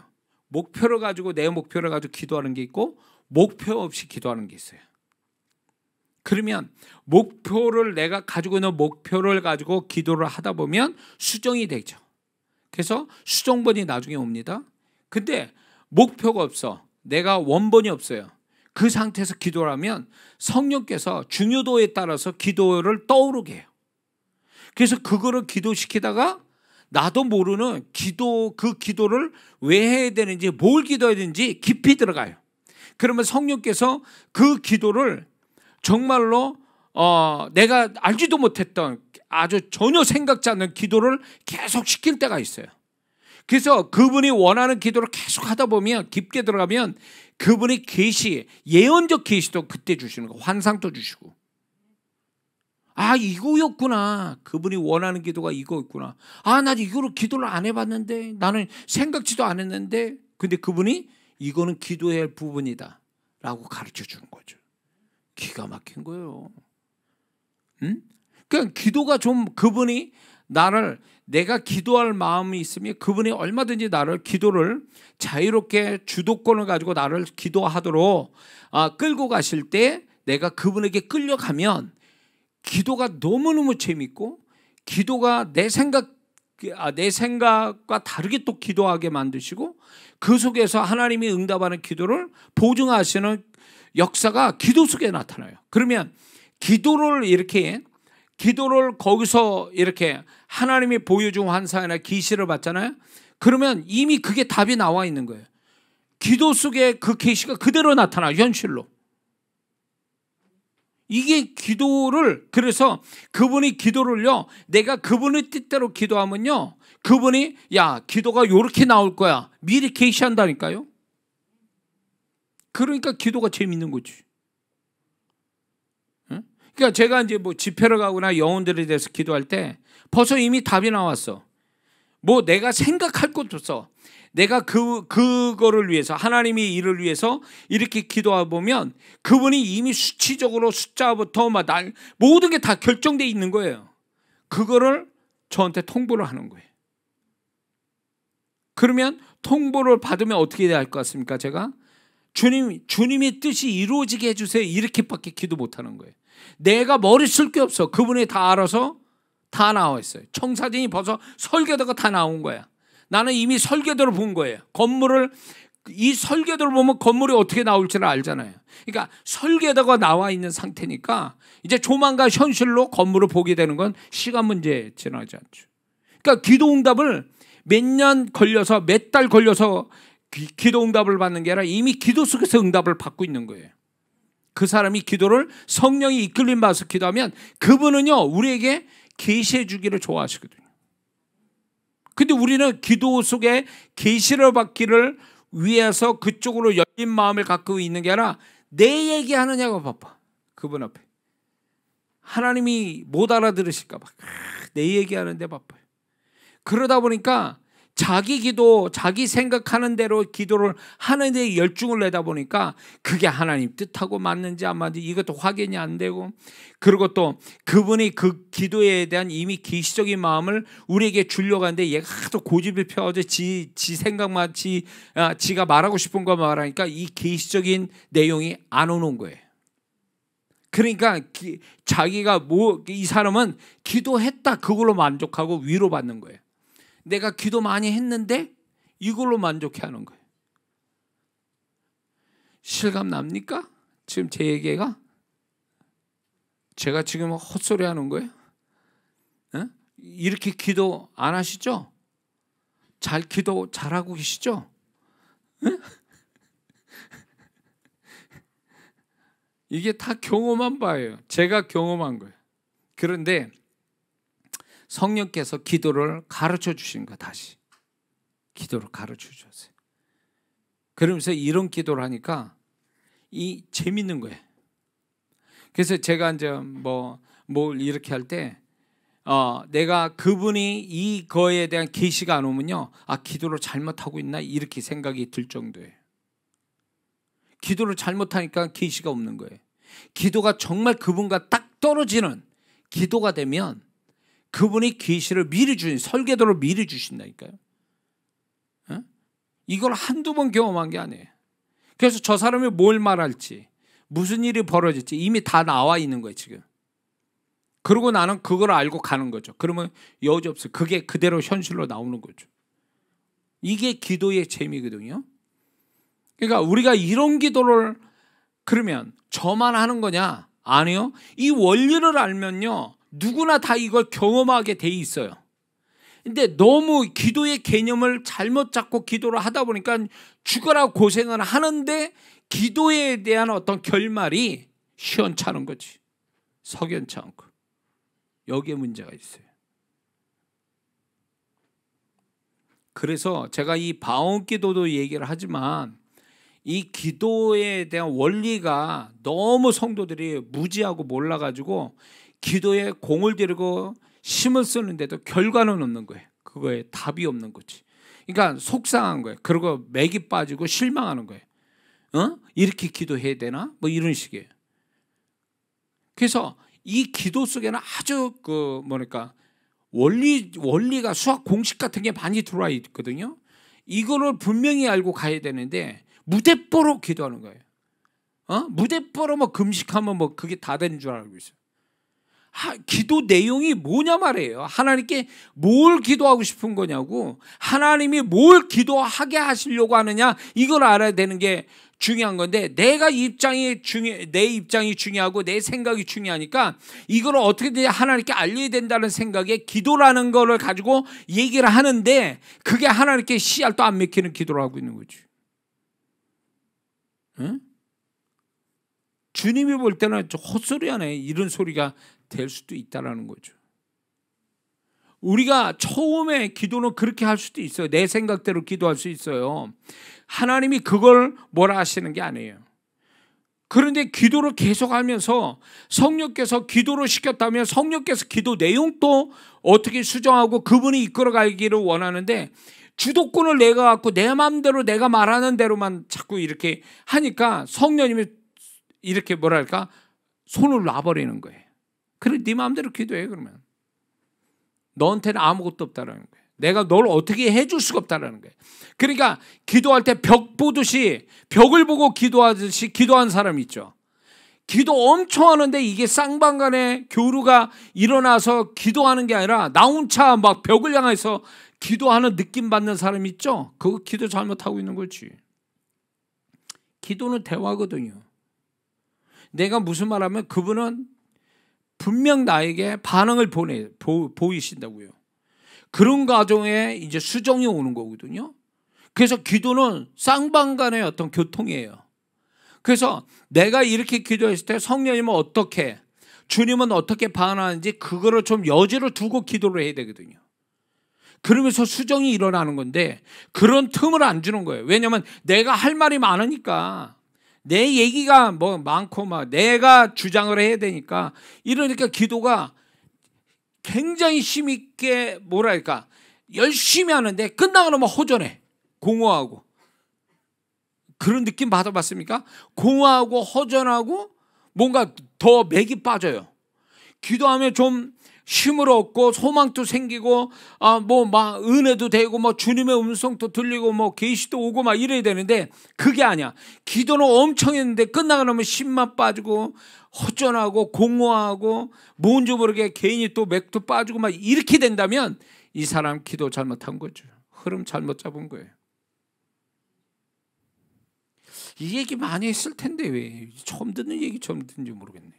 목표를 가지고 내 목표를 가지고 기도하는 게 있고 목표 없이 기도하는 게 있어요. 그러면 목표를 내가 가지고 있는 목표를 가지고 기도를 하다 보면 수정이 되죠. 그래서 수정본이 나중에 옵니다. 근데 목표가 없어. 내가 원본이 없어요. 그 상태에서 기도를 하면 성령께서 중요도에 따라서 기도를 떠오르게 해요. 그래서 그거를 기도시키다가 나도 모르는 그 기도를 왜 해야 되는지, 뭘 기도해야 되는지 깊이 들어가요. 그러면 성령께서 그 기도를 정말로 내가 알지도 못했던 아주 전혀 생각지 않는 기도를 계속 시킬 때가 있어요. 그래서 그분이 원하는 기도를 계속 하다 보면 깊게 들어가면 그분의 계시, 예언적 계시도 그때 주시는 거, 환상도 주시고. 아, 이거였구나. 그분이 원하는 기도가 이거였구나. 아, 나 이거로 기도를 안 해봤는데, 나는 생각지도 않았는데, 근데 그분이 이거는 기도해야 할 부분이다 라고 가르쳐 주는 거죠. 기가 막힌 거예요. 응? 그러니까 기도가 좀 그분이 내가 기도할 마음이 있으면 그분이 얼마든지 나를 기도를 자유롭게 주도권을 가지고 나를 기도하도록 끌고 가실 때 내가 그분에게 끌려가면 기도가 너무너무 재밌고 기도가 내 생각과 다르게 또 기도하게 만드시고 그 속에서 하나님이 응답하는 기도를 보증하시는 역사가 기도 속에 나타나요. 그러면 기도를 거기서 이렇게 하나님이 보여준 환상이나 계시를 받잖아요. 그러면 이미 그게 답이 나와 있는 거예요. 기도 속에 그 계시가 그대로 나타나, 현실로. 이게 기도를, 그래서 그분이 기도를요, 내가 그분의 뜻대로 기도하면요, 그분이 야, 기도가 요렇게 나올 거야 미리 계시한다니까요. 그러니까 기도가 재밌는 거지. 그러니까 제가 이제 뭐 집회를 가거나 영혼들에 대해서 기도할 때 벌써 이미 답이 나왔어. 뭐 내가 생각할 것도 없어. 내가 그거를 위해서, 하나님이 이를 위해서 이렇게 기도해 보면 그분이 이미 수치적으로 숫자부터 모든 게 다 결정돼 있는 거예요. 그거를 저한테 통보를 하는 거예요. 그러면 통보를 받으면 어떻게 해야 할 것 같습니까? 제가 주님의 뜻이 이루어지게 해주세요 이렇게밖에 기도 못하는 거예요. 내가 머리 쓸 게 없어. 그분이 다 알아서 다 나와 있어요. 청사진이 벌써 설계도가 다 나온 거야. 나는 이미 설계도를 본 거예요. 이 설계도를 보면 건물이 어떻게 나올지를 알잖아요. 그러니까 설계도가 나와 있는 상태니까 이제 조만간 현실로 건물을 보게 되는 건 시간 문제에 지나지 않죠. 그러니까 기도 응답을 몇 년 걸려서 몇 달 걸려서 기도 응답을 받는 게 아니라 이미 기도 속에서 응답을 받고 있는 거예요. 그 사람이 기도를 성령이 이끌림 받아서 기도하면 그분은요 우리에게 계시해 주기를 좋아하시거든요. 근데 우리는 기도 속에 계시를 받기를 위해서 그쪽으로 열린 마음을 갖고 있는 게 아니라 내 얘기하느냐고 바빠. 그분 앞에 하나님이 못 알아들으실까 봐 내 얘기하는데 바빠요. 그러다 보니까 자기 기도, 자기 생각하는 대로 기도를 하는 데 열중을 내다 보니까 그게 하나님 뜻하고 맞는지 안 맞는지 이것도 확인이 안 되고, 그리고 또 그분이 그 기도에 대한 이미 계시적인 마음을 우리에게 주려고 하는데 얘가 하도 고집을 펴가지고 지 생각만 지가 말하고 싶은 거 말하니까 이 계시적인 내용이 안 오는 거예요. 그러니까 자기가 이 사람은 기도했다 그걸로 만족하고 위로받는 거예요. 내가 기도 많이 했는데 이걸로 만족해하는 거예요. 실감 납니까? 지금 제 얘기가? 제가 지금 헛소리 하는 거예요? 이렇게 기도 안 하시죠? 기도 잘하고 계시죠? 이게 다 경험한 바예요. 제가 경험한 거예요. 그런데 성령께서 기도를 가르쳐 주신 거, 다시 기도를 가르쳐 주셨어요. 그러면서 이런 기도를 하니까 재밌는 거예요. 그래서 제가 이제 뭘 이렇게 할 때 내가 그분이 이거에 대한 계시가 안 오면요, 기도를 잘못하고 있나 이렇게 생각이 들 정도예요. 기도를 잘못하니까 계시가 없는 거예요. 기도가 정말 그분과 딱 떨어지는 기도가 되면 그분이 계시를 미리 설계도를 미리 주신다니까요. 이걸 한두 번 경험한 게 아니에요. 그래서 저 사람이 뭘 말할지, 무슨 일이 벌어질지 이미 다 나와 있는 거예요 지금. 그리고 나는 그걸 알고 가는 거죠. 그러면 여지없어요. 그게 그대로 현실로 나오는 거죠. 이게 기도의 재미거든요. 그러니까 우리가 이런 기도를 그러면 저만 하는 거냐? 아니요. 이 원리를 알면요 누구나 다 이걸 경험하게 돼 있어요. 근데 너무 기도의 개념을 잘못 잡고 기도를 하다 보니까 죽어라 고생을 하는데 기도에 대한 어떤 결말이 시원찮은 거지. 석연치 않고. 여기에 문제가 있어요. 그래서 제가 이 방언기도도 얘기를 하지만 이 기도에 대한 원리가 너무 성도들이 무지하고 몰라가지고 기도에 공을 들이고 힘을 쓰는데도 결과는 없는 거예요. 그거에 답이 없는 거지. 그러니까 속상한 거예요. 그리고 맥이 빠지고 실망하는 거예요. 이렇게 기도해야 되나? 뭐 이런 식이에요. 그래서 이 기도 속에는 아주 원리가 수학 공식 같은 게 많이 들어와 있거든요. 이거를 분명히 알고 가야 되는데 무대뽀로 기도하는 거예요. 무대뽀로 금식하면 그게 다 되는 줄 알고 있어요. 기도 내용이 뭐냐 말이에요. 하나님께 뭘 기도하고 싶은 거냐고, 하나님이 뭘 기도하게 하시려고 하느냐, 이걸 알아야 되는 게 중요한 건데 내 입장이 중요하고 내 생각이 중요하니까 이걸 어떻게든 하나님께 알려야 된다는 생각에 기도라는 거를 가지고 얘기를 하는데 그게 하나님께 씨알도 안 맥히는 기도를 하고 있는 거지. 응? 주님이 볼 때는 헛소리 하네 이런 소리가 될 수도 있다라는 거죠. 우리가 처음에 기도는 그렇게 할 수도 있어요. 내 생각대로 기도할 수 있어요. 하나님이 그걸 뭐라 하시는 게 아니에요. 그런데 기도를 계속하면서 성령께서 기도를 시켰다면 성령께서 기도 내용도 어떻게 수정하고 그분이 이끌어가기를 원하는데 주도권을 내가 갖고 내 마음대로 내가 말하는 대로만 자꾸 이렇게 하니까 성령님이 이렇게 손을 놔버리는 거예요. 그래 네 마음대로 기도해. 그러면 너한테는 아무것도 없다라는 거예요. 내가 널 어떻게 해줄 수가 없다라는 거예요. 그러니까 기도할 때 벽 보듯이 벽을 보고 기도하듯이 기도한 사람이 있죠. 기도 엄청 하는데 이게 쌍방간에 교류가 일어나서 기도하는 게 아니라 나 혼자 벽을 향해서 기도하는 느낌 받는 사람이 있죠. 그거 기도 잘못하고 있는 거지. 기도는 대화거든요. 내가 무슨 말하면 그분은 분명 나에게 반응을 보이신다고요. 그런 과정에 이제 수정이 오는 거거든요. 그래서 기도는 쌍방간의 어떤 교통이에요. 그래서 내가 이렇게 기도했을 때 성령님은 어떻게, 주님은 어떻게 반응하는지 그거를 좀 여지를 두고 기도를 해야 되거든요. 그러면서 수정이 일어나는 건데 그런 틈을 안 주는 거예요. 왜냐하면 내가 할 말이 많으니까, 내 얘기가 뭐 많고 막 내가 주장을 해야 되니까, 이러니까 기도가 굉장히 힘있게 뭐랄까 열심히 하는데 끝나고 나면 허전해, 공허하고. 그런 느낌 받아봤습니까? 공허하고 허전하고 뭔가 더 맥이 빠져요. 기도하면 좀 힘을 얻고 소망도 생기고 뭐 막 은혜도 되고 뭐 주님의 음성도 들리고 뭐 계시도 오고 막 이래야 되는데 그게 아니야. 기도는 엄청 했는데 끝나고 나면 힘만 빠지고 허전하고 공허하고 뭔지 모르게 개인이 또 맥도 빠지고 막 이렇게 된다면 이 사람 기도 잘못한 거죠. 흐름 잘못 잡은 거예요. 이 얘기 많이 했을 텐데 왜 처음 듣는 얘기 처음 듣는지 모르겠네.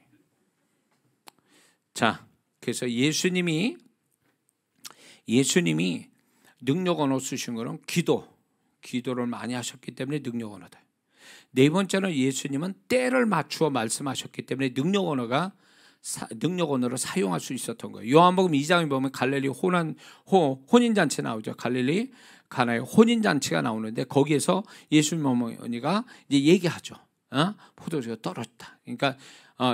자, 그래서 예수님이 능력 언어 쓰신 거는 기도를 많이 하셨기 때문에 능력 언어다. 네 번째는 예수님은 때를 맞추어 말씀하셨기 때문에 능력 언어를 사용할 수 있었던 거예요. 요한복음 2장에 보면 갈릴리 혼인잔치 나오죠. 갈릴리 가나의 혼인잔치가 나오는데 거기에서 예수님 어머니가 이제 얘기하죠. 포도주가 떨어졌다. 그러니까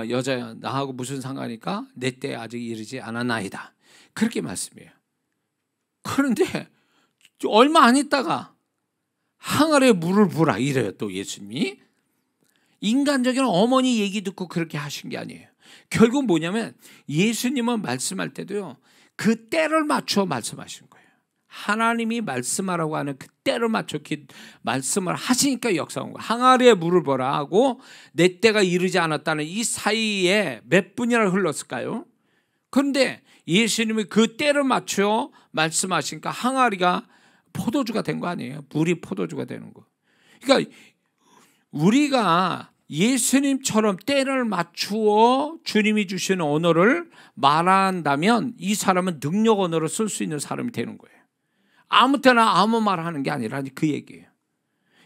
여자야 나하고 무슨 상관이니까 내 때 아직 이르지 않았나이다. 그렇게 말씀해요. 그런데 얼마 안 있다가 항아리에 물을 부으라 이래요. 또 예수님이 인간적인 어머니 얘기 듣고 그렇게 하신 게 아니에요. 결국 뭐냐면 예수님은 말씀할 때도요, 그 때를 맞춰 말씀하신 거예요. 하나님이 말씀하라고 하는 그 때를 맞춰 말씀을 하시니까 역사한 거예요. 항아리에 물을 부어라 하고 내 때가 이르지 않았다는 이 사이에 몇 분이나 흘렀을까요? 그런데 예수님이 그 때를 맞춰 말씀하시니까 항아리가 포도주가 된 거 아니에요? 물이 포도주가 되는 거. 그러니까 우리가 예수님처럼 때를 맞추어 주님이 주시는 언어를 말한다면 이 사람은 능력 언어를 쓸 수 있는 사람이 되는 거예요. 아무 때나 아무 말 하는 게 아니라 그 얘기예요.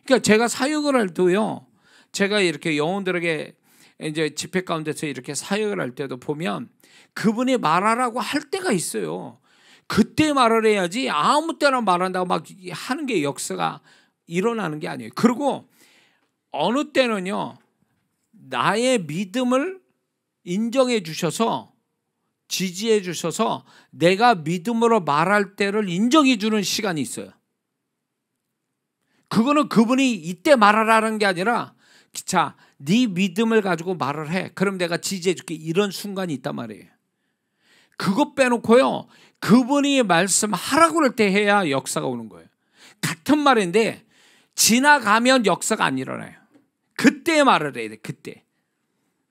그러니까 제가 사역을 할 때도요, 제가 이렇게 영혼들에게 이제 집회 가운데서 이렇게 사역을 할 때도 보면 그분이 말하라고 할 때가 있어요. 그때 말을 해야지 아무 때나 말한다고 막 하는 게 역사가 일어나는 게 아니에요. 그리고 어느 때는요, 나의 믿음을 인정해 주셔서 지지해 주셔서 내가 믿음으로 말할 때를 인정해 주는 시간이 있어요. 그거는 그분이 이때 말하라는 게 아니라 자, 네 믿음을 가지고 말을 해. 그럼 내가 지지해 줄게. 이런 순간이 있단 말이에요. 그것 빼놓고요, 그분이 말씀하라고 그럴 때 해야 역사가 오는 거예요. 같은 말인데 지나가면 역사가 안 일어나요. 그때 말을 해야 돼. 그때.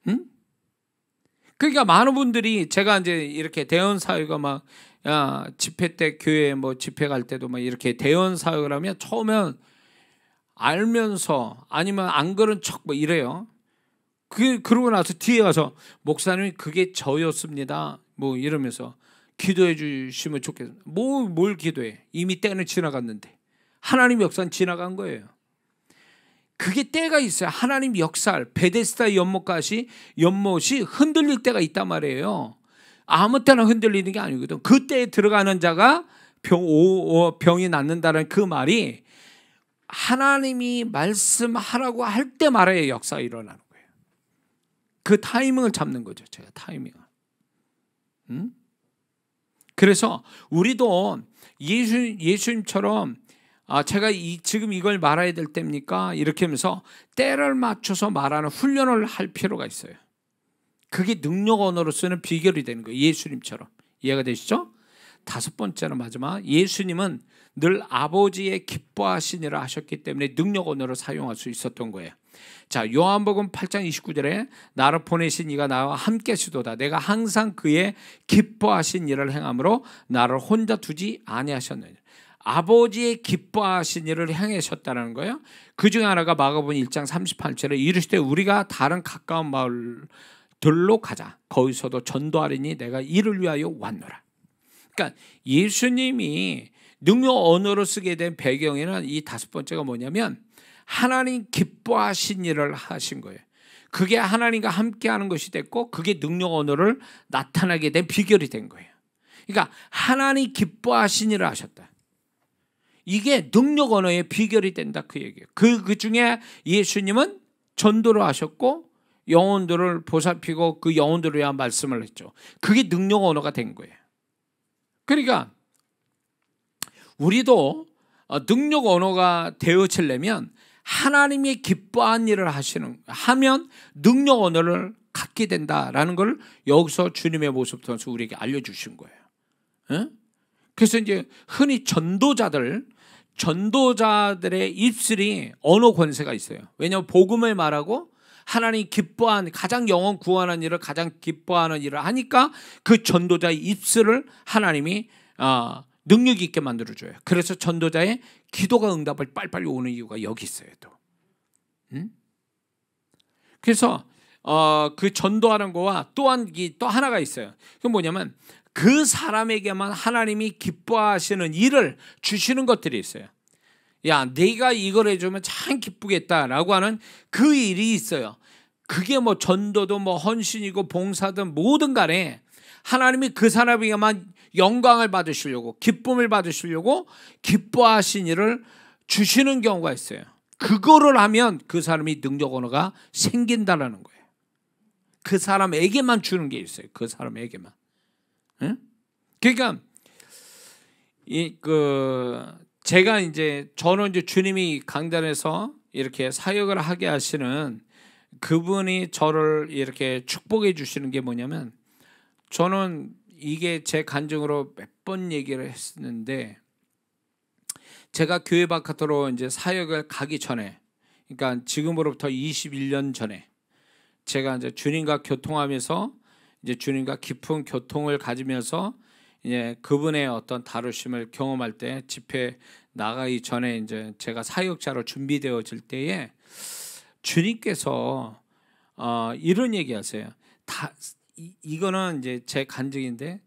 응? 그러니까 많은 분들이 제가 이제 이렇게 대원 사역가 막 집회 때 교회 뭐 집회 갈 때도 막 이렇게 대원 사역을 하면 처음엔 알면서 아니면 안 그런 척 뭐 이래요. 그러고 나서 뒤에 가서 목사님 그게 저였습니다. 뭐 이러면서 기도해 주시면 좋겠어요. 뭘 기도해? 이미 때는 지나갔는데. 하나님 역사는 지나간 거예요. 그게 때가 있어요. 하나님 역사할 베데스다 연못이 흔들릴 때가 있단 말이에요. 아무 때나 흔들리는 게 아니거든. 그때에 들어가는 자가 병이 낫는다는 그 말이 하나님이 말씀하라고 할 때 말해야 역사가 일어나는 거예요. 그 타이밍을 잡는 거죠. 제가 타이밍을. 그래서 우리도 예수님처럼 제가 지금 이걸 말해야 될 때입니까? 이렇게 하면서 때를 맞춰서 말하는 훈련을 할 필요가 있어요. 그게 능력 언어로 쓰는 비결이 되는 거예요. 예수님처럼. 이해가 되시죠? 다섯 번째로 마지막, 예수님은 늘 아버지의 기뻐하시니라 하셨기 때문에 능력 언어를 사용할 수 있었던 거예요. 자, 요한복음 8장 29절에 나를 보내신 이가 나와 함께 하시도다. 내가 항상 그의 기뻐하신 일을 행함으로 나를 혼자 두지 아니하셨느니라. 아버지의 기뻐하신 일을 행하셨다는 거예요. 그 중에 하나가 마가복음 1장 38절에 이르시되 우리가 다른 가까운 마을들로 가자. 거기서도 전도하리니 내가 이를 위하여 왔노라. 그러니까 예수님이 능력 언어로 쓰게 된 배경에는 이 다섯 번째가 뭐냐면 하나님 기뻐하신 일을 하신 거예요. 그게 하나님과 함께하는 것이 됐고 그게 능력 언어를 나타나게 된 비결이 된 거예요. 그러니까 하나님 기뻐하신 일을 하셨다. 이게 능력 언어의 비결이 된다 그 얘기예요. 그 중에 예수님은 전도를 하셨고 영혼들을 보살피고 그 영혼들을 위한 말씀을 했죠. 그게 능력 언어가 된 거예요. 그러니까 우리도 능력 언어가 되어지려면 하나님이 기뻐한 일을 하면 능력 언어를 갖게 된다라는 걸 여기서 주님의 모습 통해서 우리에게 알려주신 거예요. 에? 그래서 이제 흔히 전도자들의 입술이 언어 권세가 있어요. 왜냐하면 복음을 말하고 하나님 기뻐한 가장 영혼 구원하는 일을 가장 기뻐하는 일을 하니까 그 전도자의 입술을 하나님이 능력 있게 만들어줘요. 그래서 전도자의 기도가 응답을 빨리빨리 오는 이유가 여기 있어요. 또. 그래서 그 전도하는 거와 또한 또 하나가 있어요. 그건 뭐냐면 그 사람에게만 하나님이 기뻐하시는 일을 주시는 것들이 있어요. 야, 네가 이걸 해주면 참 기쁘겠다라고 하는 그 일이 있어요. 그게 뭐 전도도 뭐 헌신이고 봉사든 뭐든 간에 하나님이 그 사람에게만 영광을 받으시려고 기쁨을 받으시려고 기뻐하신 일을 주시는 경우가 있어요. 그거를 하면 그 사람이 능력 언어가 생긴다라는 거예요. 그 사람에게만 주는 게 있어요. 그 사람에게만. 응? 그러니까 저는 이제 주님이 강단에서 이렇게 사역을 하게 하시는 그분이 저를 이렇게 축복해 주시는 게 뭐냐면 저는 이게 제 간증으로 몇 번 얘기를 했는데 제가 교회 바깥으로 이제 사역을 가기 전에 그러니까 지금으로부터 21년 전에 제가 이제 주님과 교통하면서 이제 주님과 깊은 교통을 가지면서 이제 그분의 어떤 다루심을 경험할 때 집회 나가기 전에 이제 제가 사역자로 준비되어질 때에 주님께서 이런 얘기하세요. 이거는 이제 제 간증인데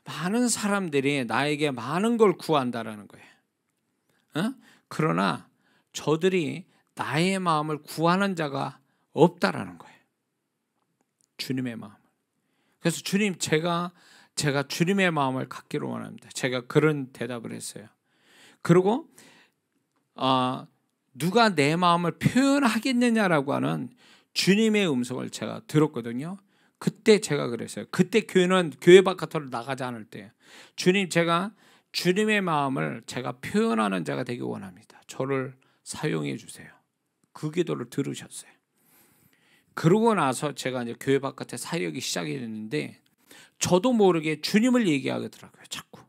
많은 사람들이 나에게 많은 걸 구한다라는 거예요. 그러나 저들이 나의 마음을 구하는 자가 없다라는 거예요. 주님의 마음을. 그래서 주님 제가 주님의 마음을 갖기를 원합니다. 제가 그런 대답을 했어요. 그리고 누가 내 마음을 표현하겠느냐라고 하는 주님의 음성을 제가 들었거든요. 그때 제가 그랬어요. 그때 교회 바깥으로 나가지 않을 때 주님 제가 주님의 마음을 제가 표현하는 자가 되기 원합니다. 저를 사용해 주세요. 그 기도를 들으셨어요. 그러고 나서 제가 이제 교회 바깥에 사역이 시작이 됐는데 저도 모르게 주님을 얘기하더라고요. 자꾸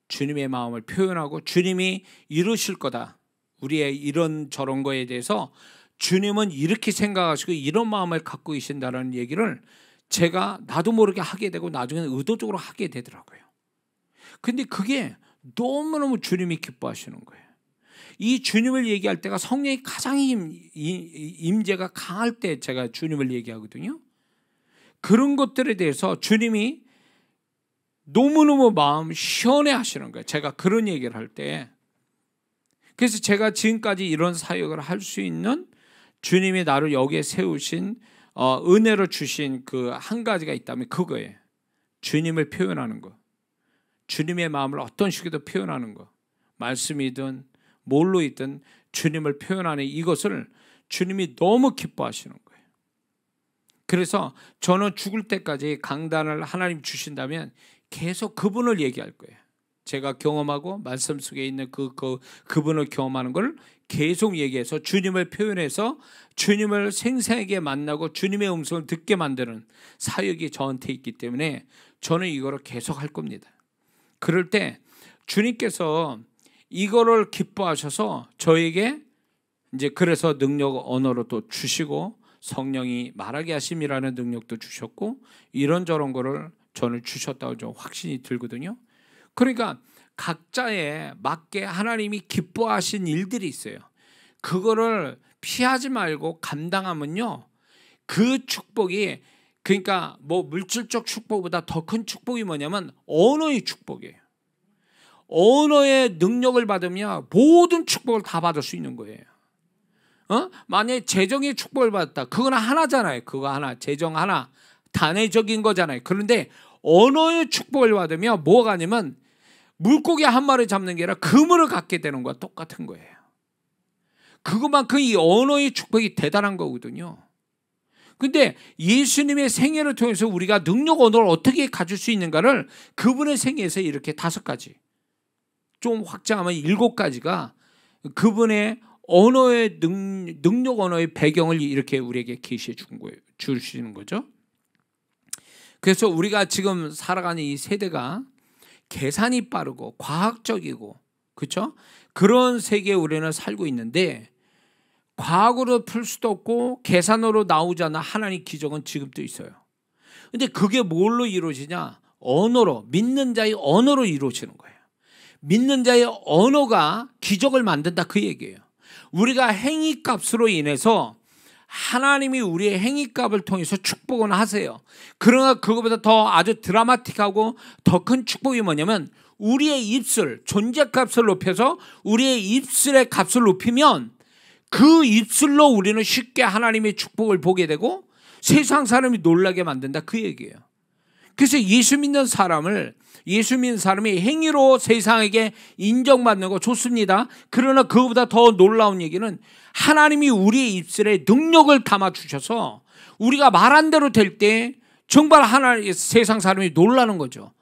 주님의 마음을 표현하고 주님이 이루실 거다. 우리의 이런 저런 거에 대해서 주님은 이렇게 생각하시고 이런 마음을 갖고 계신다는 얘기를 제가 나도 모르게 하게 되고 나중에는 의도적으로 하게 되더라고요. 근데 그게 너무너무 주님이 기뻐하시는 거예요. 이 주님을 얘기할 때가 성령이 가장 임재가 강할 때 제가 주님을 얘기하거든요. 그런 것들에 대해서 주님이 너무너무 마음 시원해 하시는 거예요. 제가 그런 얘기를 할 때. 그래서 제가 지금까지 이런 사역을 할 수 있는 주님이 나를 여기에 세우신 은혜로 주신 그 한 가지가 있다면 그거예요. 주님을 표현하는 거. 주님의 마음을 어떤 식으로도 표현하는 거. 말씀이든 뭘로 있든 주님을 표현하는 이것을 주님이 너무 기뻐하시는 거예요. 그래서 저는 죽을 때까지 강단을 하나님 주신다면 계속 그분을 얘기할 거예요. 제가 경험하고 말씀 속에 있는 그분을 경험하는 걸 계속 얘기해서 주님을 표현해서 주님을 생생하게 만나고 주님의 음성을 듣게 만드는 사역이 저한테 있기 때문에 저는 이거를 계속 할 겁니다. 그럴 때 주님께서 이거를 기뻐하셔서 저에게 이제 그래서 능력 언어로 또 주시고 성령이 말하게 하심이라는 능력도 주셨고 이런저런 거를 저는 주셨다고 좀 확신이 들거든요. 그러니까 각자에 맞게 하나님이 기뻐하신 일들이 있어요. 그거를 피하지 말고 감당하면요. 그 축복이 그러니까 뭐 물질적 축복보다 더 큰 축복이 뭐냐면 언어의 축복이에요. 언어의 능력을 받으면 모든 축복을 다 받을 수 있는 거예요. 만약에 재정의 축복을 받았다. 그건 하나잖아요. 그거 하나, 재정 하나, 단회적인 거잖아요. 그런데 언어의 축복을 받으면 뭐가 아니면 물고기 한 마리 잡는 게 아니라 그물을 갖게 되는 거와 똑같은 거예요. 그것만큼 이 언어의 축복이 대단한 거거든요. 근데 예수님의 생애를 통해서 우리가 능력 언어를 어떻게 가질 수 있는가를 그분의 생애에서 이렇게 5가지, 좀 확장하면 7가지가 그분의 언어의 능력 언어의 배경을 이렇게 우리에게 계시해 주시는 거죠. 그래서 우리가 지금 살아가는 이 세대가 계산이 빠르고 과학적이고, 그렇죠? 그런 세계에 우리는 살고 있는데 과학으로 풀 수도 없고 계산으로 나오지 않는 하나님의 기적은 지금도 있어요. 근데 그게 뭘로 이루어지냐? 언어로, 믿는 자의 언어로 이루어지는 거예요. 믿는 자의 언어가 기적을 만든다, 그 얘기예요. 우리가 행위값으로 인해서 하나님이 우리의 행위값을 통해서 축복은 하세요. 그러나 그것보다 더 아주 드라마틱하고 더 큰 축복이 뭐냐면 우리의 입술, 존재값을 높여서 우리의 입술의 값을 높이면 그 입술로 우리는 쉽게 하나님의 축복을 보게 되고 세상 사람이 놀라게 만든다, 그 얘기예요. 그래서 예수 믿는 사람이 행위로 세상에게 인정받는 거 좋습니다. 그러나 그것보다 더 놀라운 얘기는 하나님이 우리의 입술에 능력을 담아주셔서 우리가 말한 대로 될 때 정말 세상 사람이 놀라는 거죠.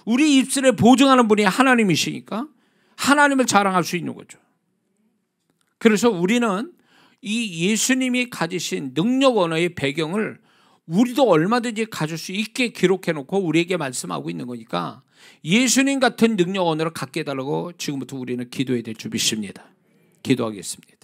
우리 입술에 보증하는 분이 하나님이시니까 하나님을 자랑할 수 있는 거죠. 그래서 우리는 이 예수님이 가지신 능력 언어의 배경을 우리도 얼마든지 가질 수 있게 기록해 놓고 우리에게 말씀하고 있는 거니까 예수님 같은 능력 언어를 갖게 해달라고 지금부터 우리는 기도해야 될 줄 믿습니다. 기도하겠습니다.